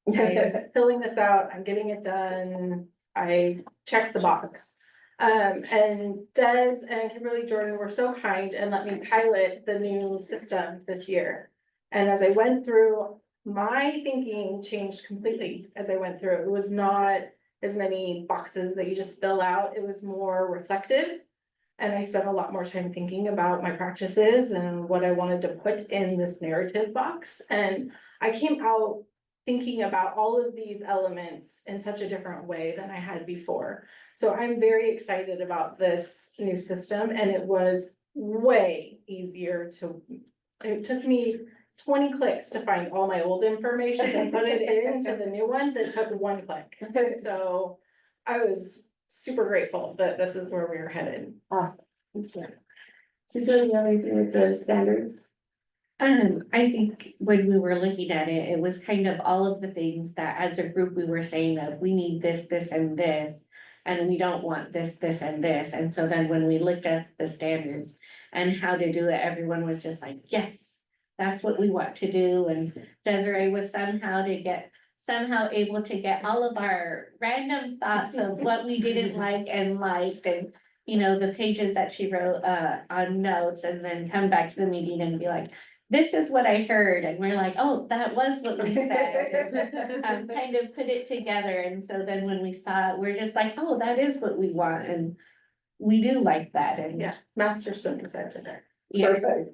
I'm filling this out, I'm getting it done, I checked the box. And Des and Kimberly Jordan were so kind and let me pilot the new system this year. And as I went through, my thinking changed completely as I went through. It was not as many boxes that you just fill out, it was more reflective. And I spent a lot more time thinking about my practices and what I wanted to put in this narrative box. And I came out thinking about all of these elements in such a different way than I had before. So I'm very excited about this new system, and it was way easier it took me 20 clicks to find all my old information and put it into the new one that took 1 click. So I was super grateful that this is where we are headed. Awesome. Thank you. Cecilia, you have anything with the standards? I think when we were looking at it, it was kind of all of the things that as a group we were saying that we need this, this, and this. And we don't want this, this, and this. And so then when we looked at the standards and how to do it, everyone was just like, yes, that's what we want to do. And Desiree was somehow able to get all of our random thoughts of what we didn't like and liked, and you know, the pages that she wrote on notes, and then come back to the meeting and be like, this is what I heard, and we're like, oh, that was what we said. And, kind of put it together, and so then when we saw it, we're just like, oh, that is what we want, and we do like that, and Yeah, master synthesizer there. yes. Perfect.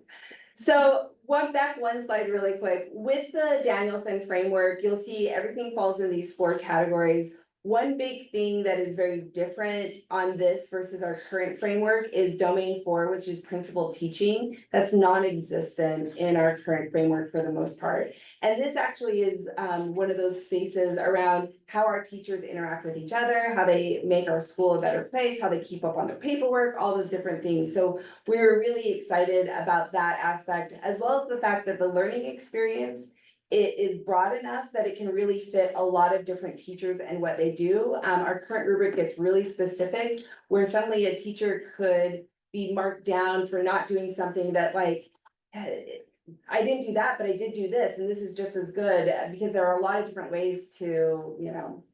So back one slide really quick. With the Danielson framework, you'll see everything falls in these 4 categories. One big thing that is very different on this versus our current framework is domain 4, which is principal teaching. That's non-existent in our current framework for the most part. And this actually is one of those spaces around how our teachers interact with each other, how they make our school a better place, how they keep up on their paperwork, all those different things. So we're really excited about that aspect, as well as the fact that the learning experience, it is broad enough that it can really fit a lot of different teachers and what they do. Our current rubric gets really specific, where suddenly a teacher could be marked down for not doing something that like, I didn't do that, but I did do this, and this is just as good, because there are a lot of different ways to, you know,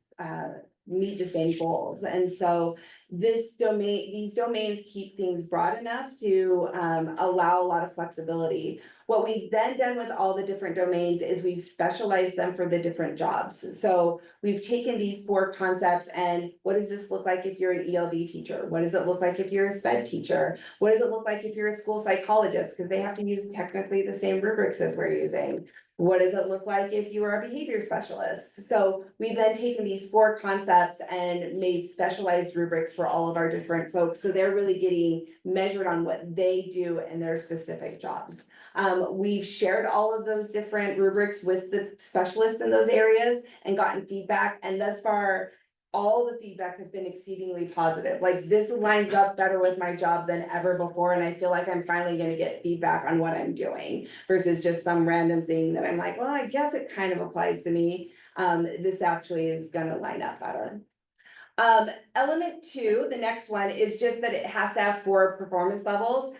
meet the same goals. And so these domains keep things broad enough to allow a lot of flexibility. What we've then done with all the different domains is we've specialized them for the different jobs. So we've taken these 4 concepts and what does this look like if you're an ELD teacher? What does it look like if you're a SPED teacher? What does it look like if you're a school psychologist? Because they have to use technically the same rubrics as we're using. What does it look like if you are a behavior specialist? So we've then taken these 4 concepts and made specialized rubrics for all of our different folks. So they're really getting measured on what they do in their specific jobs. We've shared all of those different rubrics with the specialists in those areas and gotten feedback. And thus far, all the feedback has been exceedingly positive. Like this lines up better with my job than ever before. And I feel like I'm finally gonna get feedback on what I'm doing versus just some random thing that I'm like, well, I guess it kind of applies to me. This actually is gonna line up better. Element 2, the next one is just that it has to have 4 performance levels.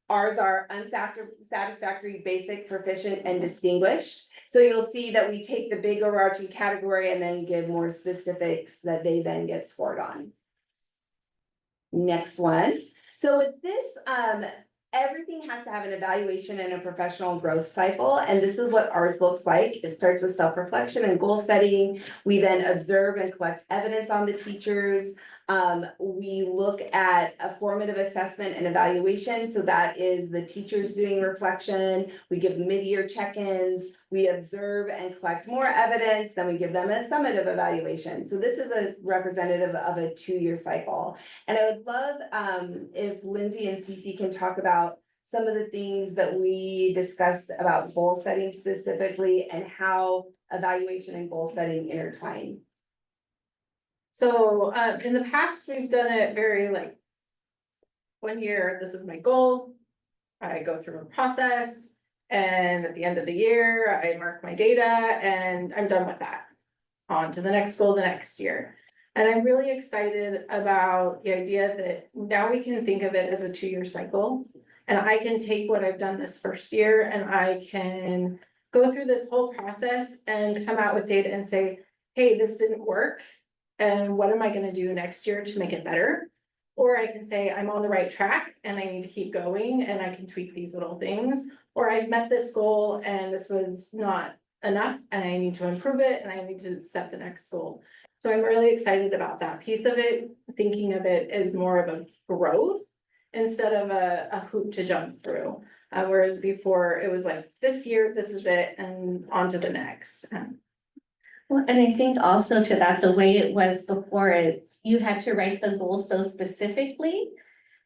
Ours are unsatisfactory, basic, proficient, and distinguished. So you'll see that we take the big overarching category and then give more specifics that they then get scored on. Next one. So with this, everything has to have an evaluation and a professional growth cycle. And this is what ours looks like. It starts with self-reflection and goal setting. We then observe and collect evidence on the teachers. We look at a formative assessment and evaluation. So that is the teachers doing reflection. We give mid-year check-ins. We observe and collect more evidence. Then we give them a summative evaluation. So this is a representative of a 2-year cycle. And I would love if Lindsay and Cece can talk about some of the things that we discussed about goal setting specifically and how evaluation and goal setting intertwine. So, in the past, we've done it very like. 1 year, this is my goal. I go through a process and at the end of the year, I mark my data and I'm done with that. On to the next goal the next year. And I'm really excited about the idea that now we can think of it as a 2-year cycle. And I can take what I've done this first year and I can go through this whole process and come out with data and say, hey, this didn't work. And what am I gonna do next year to make it better? Or I can say, I'm on the right track and I need to keep going and I can tweak these little things. Or I've met this goal and this was not enough and I need to improve it and I need to set the next goal. So I'm really excited about that piece of it, thinking of it as more of a growth instead of a hoop to jump through. Whereas before it was like, this year, this is it and on to the next. Well, and I think also to that, the way it was before, it's, you had to write the goal so specifically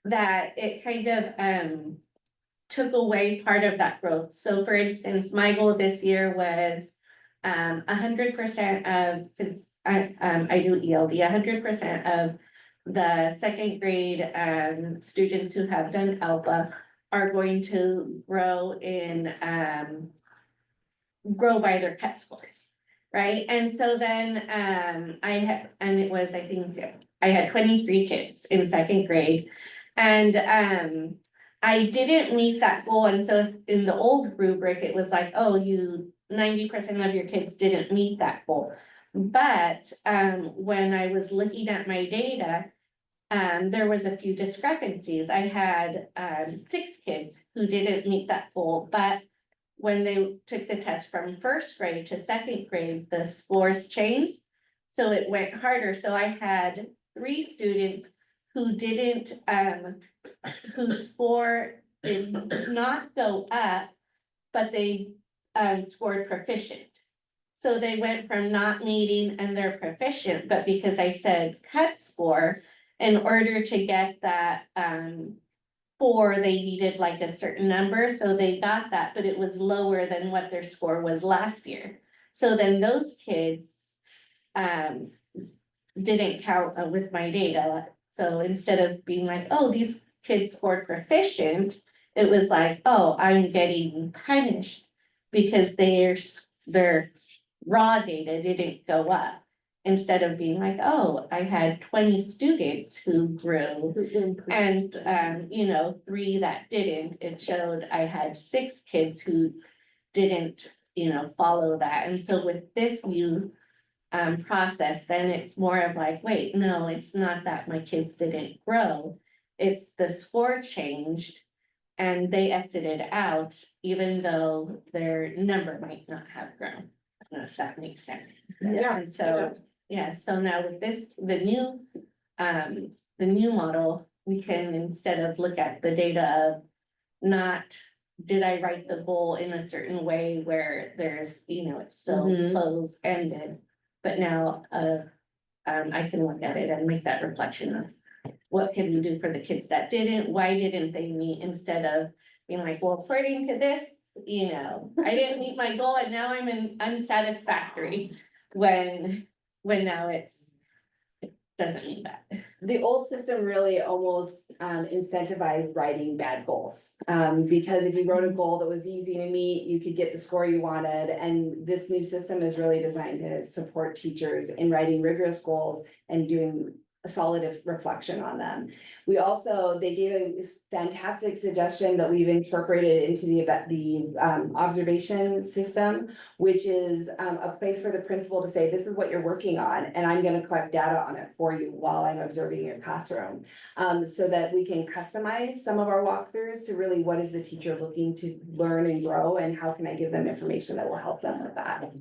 that it kind of took away part of that growth. So for instance, my goal this year was 100% of, since I do ELD, 100% of the second grade students who have done ALPA are going to grow by their PET scores. Right, and so then I had 23 kids in second grade. And I didn't meet that goal, and so in the old rubric, it was like, oh, 90% of your kids didn't meet that goal. But when I was looking at my data, there was a few discrepancies. I had 6 kids who didn't meet that goal, but when they took the test from first grade to second grade, the scores changed. So it went harder. So I had 3 students who didn't, whose score did not go up, but they scored proficient. So they went from not meeting and they're proficient, but because I said cut score, in order to get that 4, they needed like a certain number, so they got that, but it was lower than what their score was last year. So then those kids didn't count with my data. So instead of being like, oh, these kids scored proficient, it was like, oh, I'm getting punished because their raw data didn't go up. Instead of being like, oh, I had 20 students who grew and, 3 that didn't, it showed I had 6 kids who didn't, follow that. And so with this new process, then it's more of like, wait, no, it's not that my kids didn't grow. It's the score changed and they exited out, even though their number might not have grown. I don't know if that makes sense. Yeah, And so, yeah, so now with this, the new model, we can, instead of look at the data of not, did I write the goal in a certain way where there's, it's so Mhm. close ended. But now, I can look at it and make that reflection of what can we do for the kids that didn't, why didn't they meet, instead of being like, well, according to this, I didn't meet my goal and now I'm in unsatisfactory. When now it doesn't mean that. The old system really almost incentivized writing bad goals. Because if you wrote a goal that was easy to meet, you could get the score you wanted. And this new system is really designed to support teachers in writing rigorous goals and doing a solid reflection on them. They gave a fantastic suggestion that we've incorporated into the observation system, which is a place for the principal to say, this is what you're working on, and I'm gonna collect data on it for you while I'm observing your classroom. So that we can customize some of our walkthroughs to really, what is the teacher looking to learn and grow, and how can I give them information that will help them with that?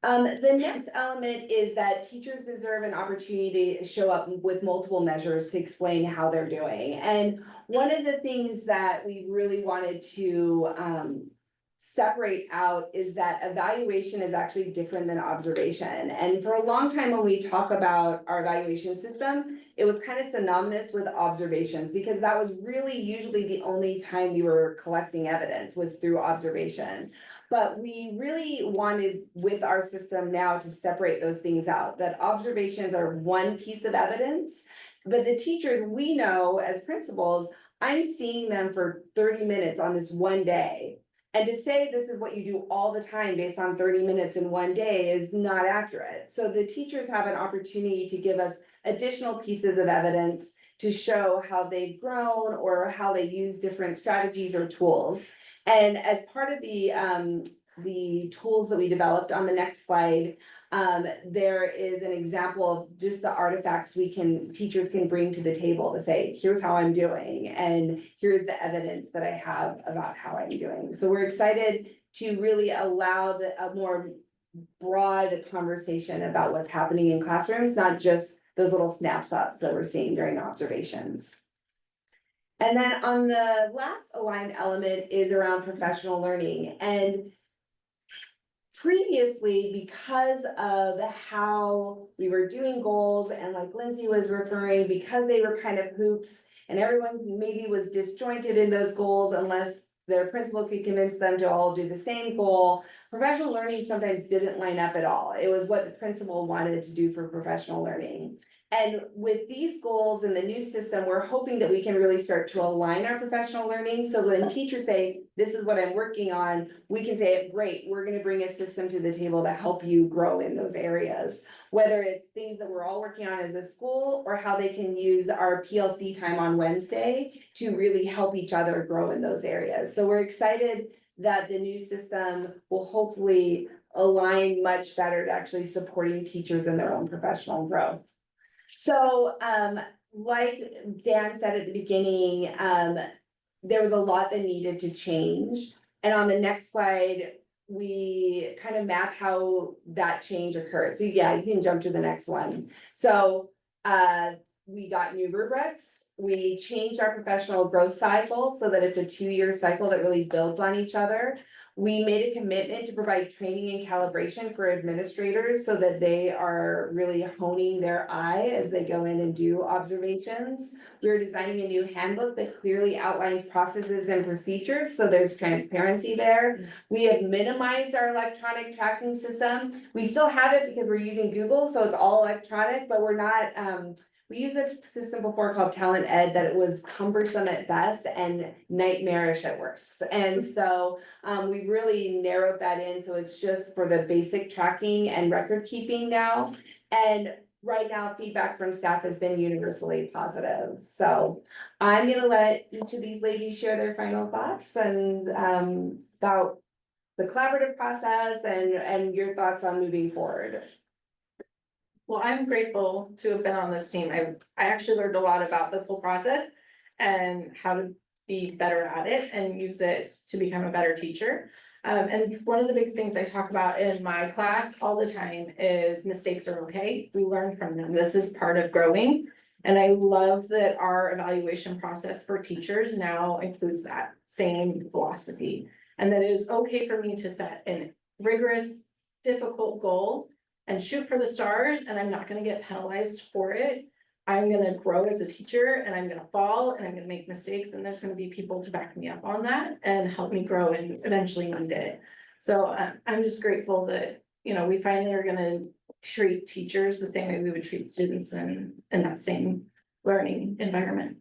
The next element is that teachers deserve an opportunity to show up with multiple measures to explain how they're doing. And one of the things that we really wanted to separate out is that evaluation is actually different than observation. And for a long time, when we talk about our evaluation system, it was kind of synonymous with observations, because that was really usually the only time we were collecting evidence was through observation. But we really wanted with our system now to separate those things out, that observations are one piece of evidence, but the teachers, we know as principals, I'm seeing them for 30 minutes on this one day. And to say this is what you do all the time based on 30 minutes in one day is not accurate. So the teachers have an opportunity to give us additional pieces of evidence to show how they've grown or how they use different strategies or tools. And as part of the tools that we developed on the next slide, there is an example of just the artifacts teachers can bring to the table to say, here's how I'm doing, and here's the evidence that I have about how I'm doing. So we're excited to really allow a more broad conversation about what's happening in classrooms, not just those little snapshots that we're seeing during observations. And then on the last aligned element is around professional learning. And previously, because of how we were doing goals, and like Lindsay was referring, because they were kind of hoops and everyone maybe was disjointed in those goals unless their principal could convince them to all do the same goal, professional learning sometimes didn't line up at all. It was what the principal wanted to do for professional learning. And with these goals in the new system, we're hoping that we can really start to align our professional learning. So when teachers say, this is what I'm working on, we can say, great, we're gonna bring a system to the table to help you grow in those areas. Whether it's things that we're all working on as a school, or how they can use our PLC time on Wednesday to really help each other grow in those areas. So we're excited that the new system will hopefully align much better to actually supporting teachers in their own professional growth. So, like Dan said at the beginning, there was a lot that needed to change. And on the next slide, we kind of map how that change occurred. So yeah, you can jump to the next one. So, we got new rubrics. We changed our professional growth cycle so that it's a 2-year cycle that really builds on each other. We made a commitment to provide training and calibration for administrators so that they are really honing their eye as they go in and do observations. We're designing a new handbook that clearly outlines processes and procedures, so there's transparency there. We have minimized our electronic tracking system. We still have it because we're using Google, so it's all electronic, but we're not, we used a system before called Talent Ed that it was cumbersome at best and nightmarish at worst. And so we really narrowed that in. So it's just for the basic tracking and record keeping now. And right now, feedback from staff has been universally positive. So I'm gonna let each of these ladies share their final thoughts and about the collaborative process and your thoughts on moving forward. Well, I'm grateful to have been on this team. I actually learned a lot about this whole process and how to be better at it and use it to become a better teacher. And one of the big things I talk about in my class all the time is mistakes are okay. We learn from them. This is part of growing. And I love that our evaluation process for teachers now includes that same philosophy. And that it is okay for me to set a rigorous, difficult goal and shoot for the stars, and I'm not gonna get penalized for it. I'm gonna grow as a teacher and I'm gonna fall and I'm gonna make mistakes, and there's gonna be people to back me up on that and help me grow and eventually one day. So I'm just grateful that, you know, we finally are gonna treat teachers the same way we would treat students in that same learning environment.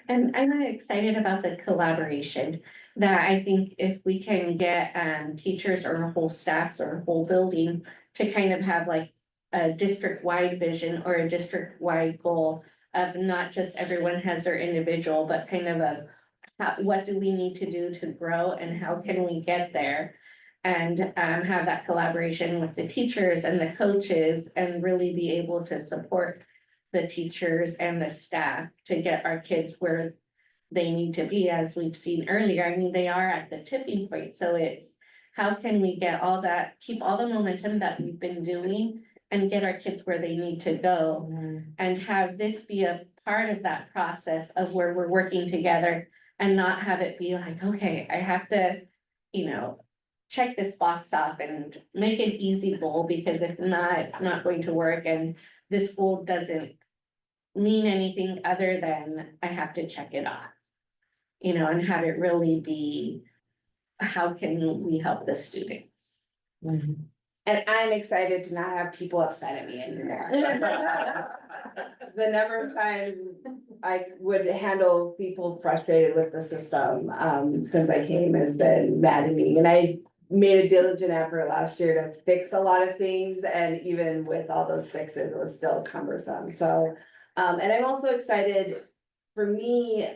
And I'm excited about the collaboration, that I think if we can get teachers or whole staffs or whole building to kind of have like a district-wide vision or a district-wide goal of not just everyone has their individual, but kind of a what do we need to do to grow and how can we get there? And have that collaboration with the teachers and the coaches and really be able to support the teachers and the staff to get our kids where they need to be, as we've seen earlier. I mean, they are at the tipping point, so it's how can we get all that, keep all the momentum that we've been doing and get our kids where they need to go, and have this be a part of that process of where we're working together and not have it be like, okay, I have to, you know, check this box off and make an easy goal, because if not, it's not going to work, and this goal doesn't mean anything other than I have to check it off. You know, and have it really be, how can we help the students? And I'm excited to not have people upset at me anymore. The number of times I would handle people frustrated with the system, since I came has been maddening, and I made a diligent effort last year to fix a lot of things, and even with all those fixes, it was still cumbersome, so. And I'm also excited, for me,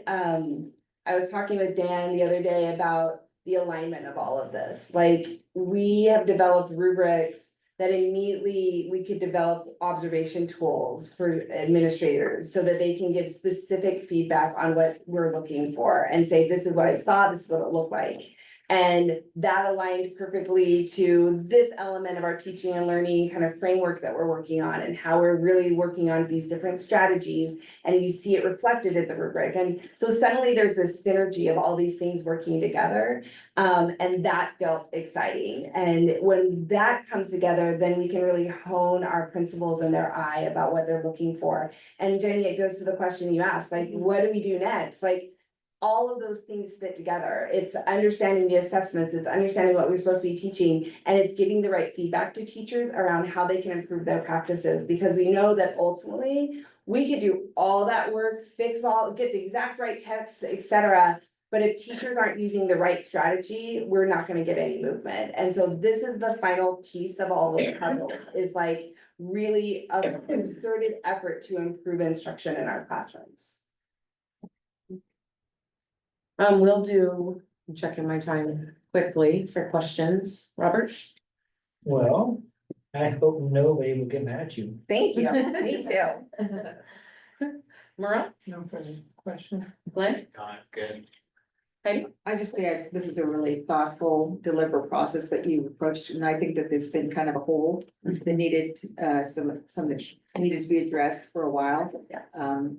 I was talking with Dan the other day about the alignment of all of this. Like, we have developed rubrics that immediately we could develop observation tools for administrators so that they can give specific feedback on what we're looking for and say, this is what I saw, this is what it looked like. And that aligned perfectly to this element of our teaching and learning kind of framework that we're working on, and how we're really working on these different strategies, and you see it reflected in the rubric. And so suddenly there's this synergy of all these things working together, and that felt exciting. And when that comes together, then we can really hone our principals in their eye about what they're looking for. And Jenny, it goes to the question you asked, like, what do we do next? Like, all of those things fit together. It's understanding the assessments, it's understanding what we're supposed to be teaching, and it's giving the right feedback to teachers around how they can improve their practices, because we know that ultimately we could do all that work, fix all, get the exact right texts, etc. But if teachers aren't using the right strategy, we're not going to get any movement. And so this is the final piece of all those puzzles, is like really a concerted effort to improve instruction in our classrooms. We'll do, I'm checking my time quickly for questions. Robert? Well, I hope nobody will get mad at you. Thank you, me too. Maura? No further question. Glenn? Good. Heidi? I just say this is a really thoughtful, deliberate process that you approached, and I think that there's been kind of a hole that needed, some that needed to be addressed for a while. Yeah.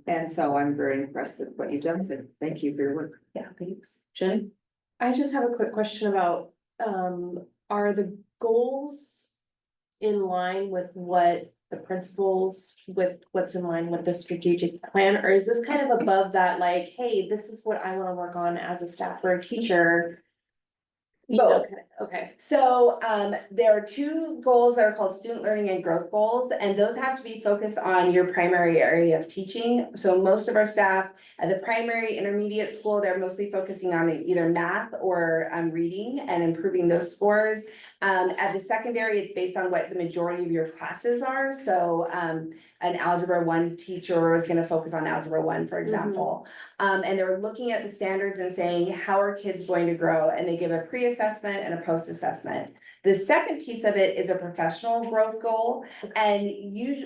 And so I'm very impressed with what you've done, but thank you for your work. Yeah, thanks. Jenny? I just have a quick question about, are the goals in line with what the principals, with what's in line with the strategic plan? Or is this kind of above that, like, hey, this is what I wanna work on as a staff or a teacher? You know, Both. Okay. So there are two goals that are called student learning and growth goals, and those have to be focused on your primary area of teaching. So most of our staff at the primary intermediate school, they're mostly focusing on either math or reading and improving those scores. At the secondary, it's based on what the majority of your classes are, so, an Algebra 1 teacher is gonna focus on Algebra 1, for example. And they're looking at the standards and saying, how are kids going to grow? And they give a pre-assessment and a post-assessment. The second piece of it is a professional growth goal, and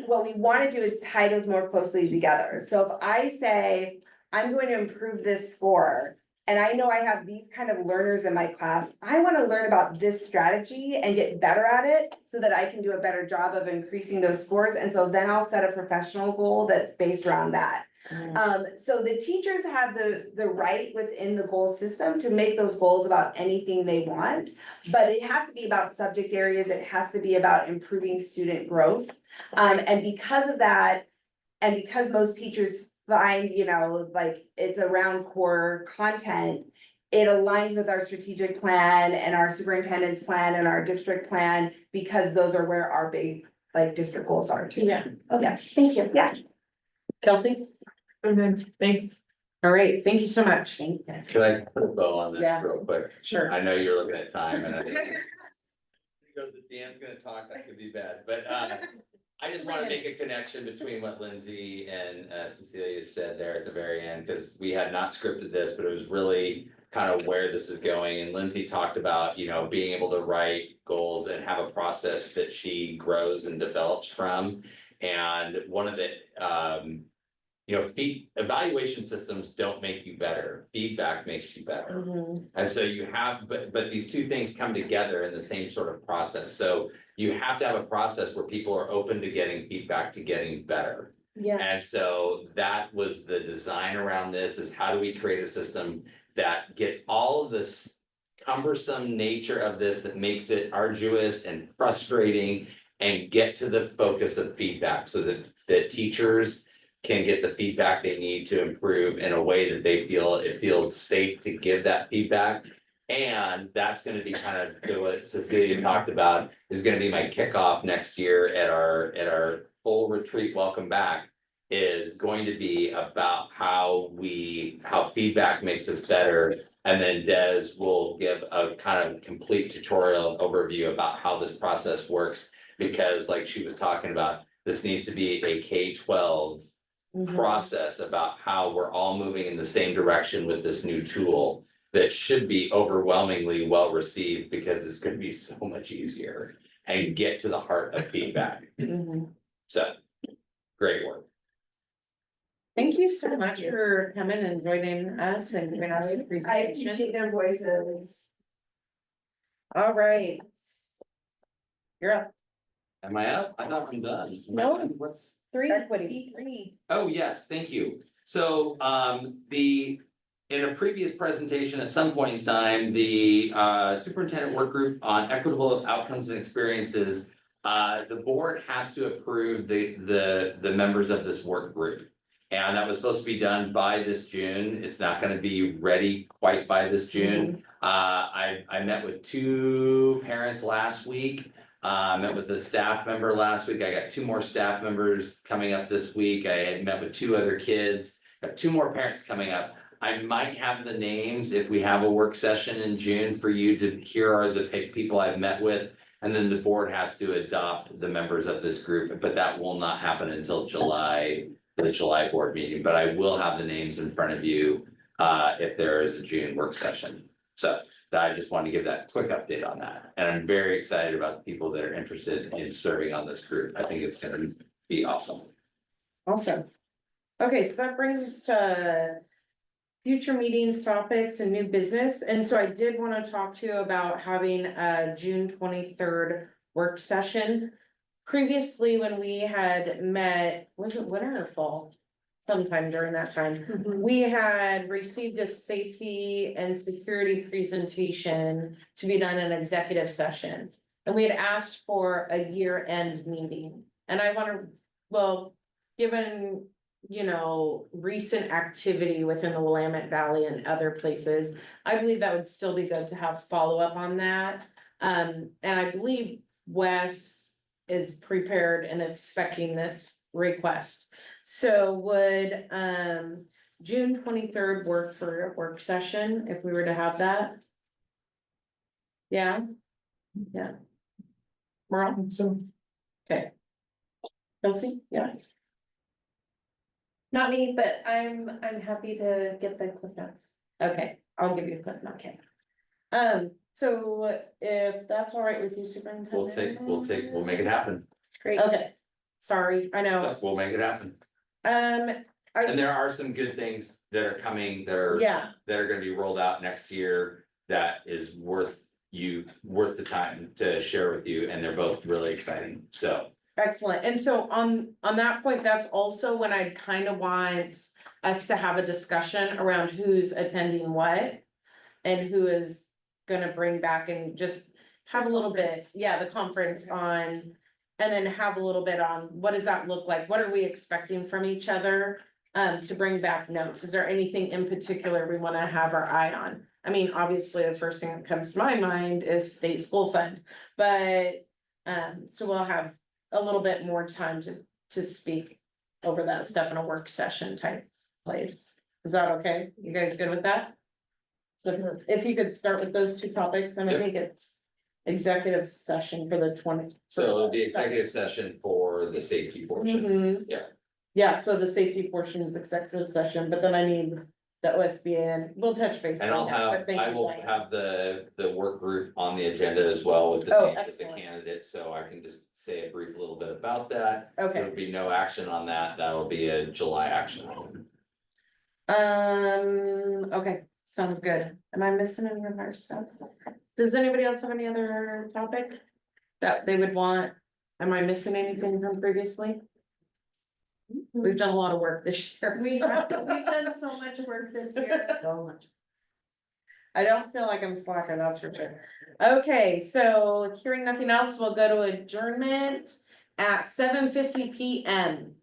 what we wanna do is tie those more closely together. So if I say, I'm going to improve this score, and I know I have these kind of learners in my class, I wanna learn about this strategy and get better at it so that I can do a better job of increasing those scores, and so then I'll set a professional goal that's based around that. So the teachers have the right within the goal system to make those goals about anything they want, but it has to be about subject areas, it has to be about improving student growth. And because of that, and because most teachers find, like it's around core content, it aligns with our strategic plan and our superintendent's plan and our district plan, because those are where our big, like, district goals are too. Yeah, okay, Yeah. thank you. Yeah. Kelsey? Thanks. All right, thank you so much. Could I put a bow on this Yeah. real quick? Sure. I know you're looking at time and I think. Because if Dan's gonna talk, that could be bad, but I just wanna make a connection between what Lindsay and Cecilia said there at the very end, because we had not scripted this, but it was really kind of where this is going, and Lindsay talked about, being able to write goals and have a process that she grows and develops from. And one of the, evaluation systems don't make you better, feedback makes you better. And so you have, but these two things come together in the same sort of process, so you have to have a process where people are open to getting feedback, to getting better. Yeah, And so that was the design around this, is how do we create a system that gets all of this cumbersome nature of this, that makes it arduous and frustrating, and get to the focus of feedback, so that the teachers can get the feedback they need to improve in a way that they feel it feels safe to give that feedback. And that's gonna be kind of what Cecilia talked about, is gonna be my kickoff next year at our full retreat, welcome back. Is going to be about how feedback makes us better. And then Des will give a kind of complete tutorial overview about how this process works. Because like she was talking about, this needs to be a K-12 process about how we're all moving in the same direction with this new tool. That should be overwhelmingly well received, because it's gonna be so much easier and get to the heart of feedback. So, great work. Thank you so much for coming and joining us and giving us a I presentation. appreciate their voices. All right. You're up. Am I up? I thought I'm done. No. What's? Equity. Oh, yes, thank you. So, in a previous presentation, at some point in time, the superintendent work group on equitable outcomes and experiences. The board has to approve the members of this work group. And that was supposed to be done by this June. It's not gonna be ready quite by this June. I met with 2 parents last week. Met with a staff member last week. I got 2 more staff members coming up this week. I had met with 2 other kids. Got 2 more parents coming up. I might have the names if we have a work session in June for you to, here are the people I've met with. And then the board has to adopt the members of this group, but that will not happen until July, the July board meeting, but I will have the names in front of you. If there is a June work session, so I just wanted to give that quick update on that, and I'm very excited about the people that are interested in serving on this group. I think it's gonna be awesome. Awesome. Okay, so that brings us to future meetings, topics, and new business. And so I did want to talk to you about having a June 23rd work session. Previously, when we had met, was it winter or fall? Sometime during that time, we had received a safety and security presentation to be done in executive session. And we had asked for a year-end meeting, and I want to, well, given, recent activity within the Willamette Valley and other places, I believe that would still be good to have follow-up on that. And I believe Wes is prepared and expecting this request. So would June 23rd work for a work session if we were to have that? Yeah. Merle? So, Okay. Kelsey, yeah, Not me, but I'm happy to get the clip notes. okay, I'll give you a clip, okay. So if that's all right with you, superintendent? We'll make it happen. Great. Okay, sorry, I know, We'll make it happen. and there are some good things that are coming that are. yeah, That are gonna be rolled out next year that is worth the time to share with you, and they're both really exciting, so. excellent, and so on that point, that's also when I'd kind of want us to have a discussion around who's attending what. And who is gonna bring back and just have a little bit, yeah, the conference on. And then have a little bit on, what does that look like, what are we expecting from each other? To bring back notes, is there anything in particular we wanna have our eye on? I mean, obviously, the first thing that comes to my mind is state school fund, but. So we'll have a little bit more time to speak over that stuff in a work session type place. Is that okay? You guys good with that? So if you could start with those two topics, and I think it's executive session for the 20. So the executive session for the safety portion, Mhm. Yeah. Yeah, so the safety portion is executive session, but then I need the OSBA, and we'll touch base. and I'll on that, but thank I you, will Diane. have the work group on the agenda as well with the Oh, names of the excellent. candidates, so I can just say a brief little bit about that. Okay, There'll be no action on that, that'll be a July action. okay, sounds good. Am I missing any of our stuff? Does anybody else have any other topic that they would want? Am I missing anything from previously? We've done a lot of work this year. We've done so much work this year. So much. I don't feel like I'm slacking, that's for sure. Okay, so hearing nothing else, we'll go to adjournment at 7:50 PM.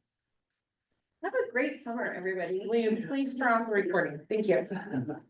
Have a great summer, everybody. Will you please turn off the recording? Thank you.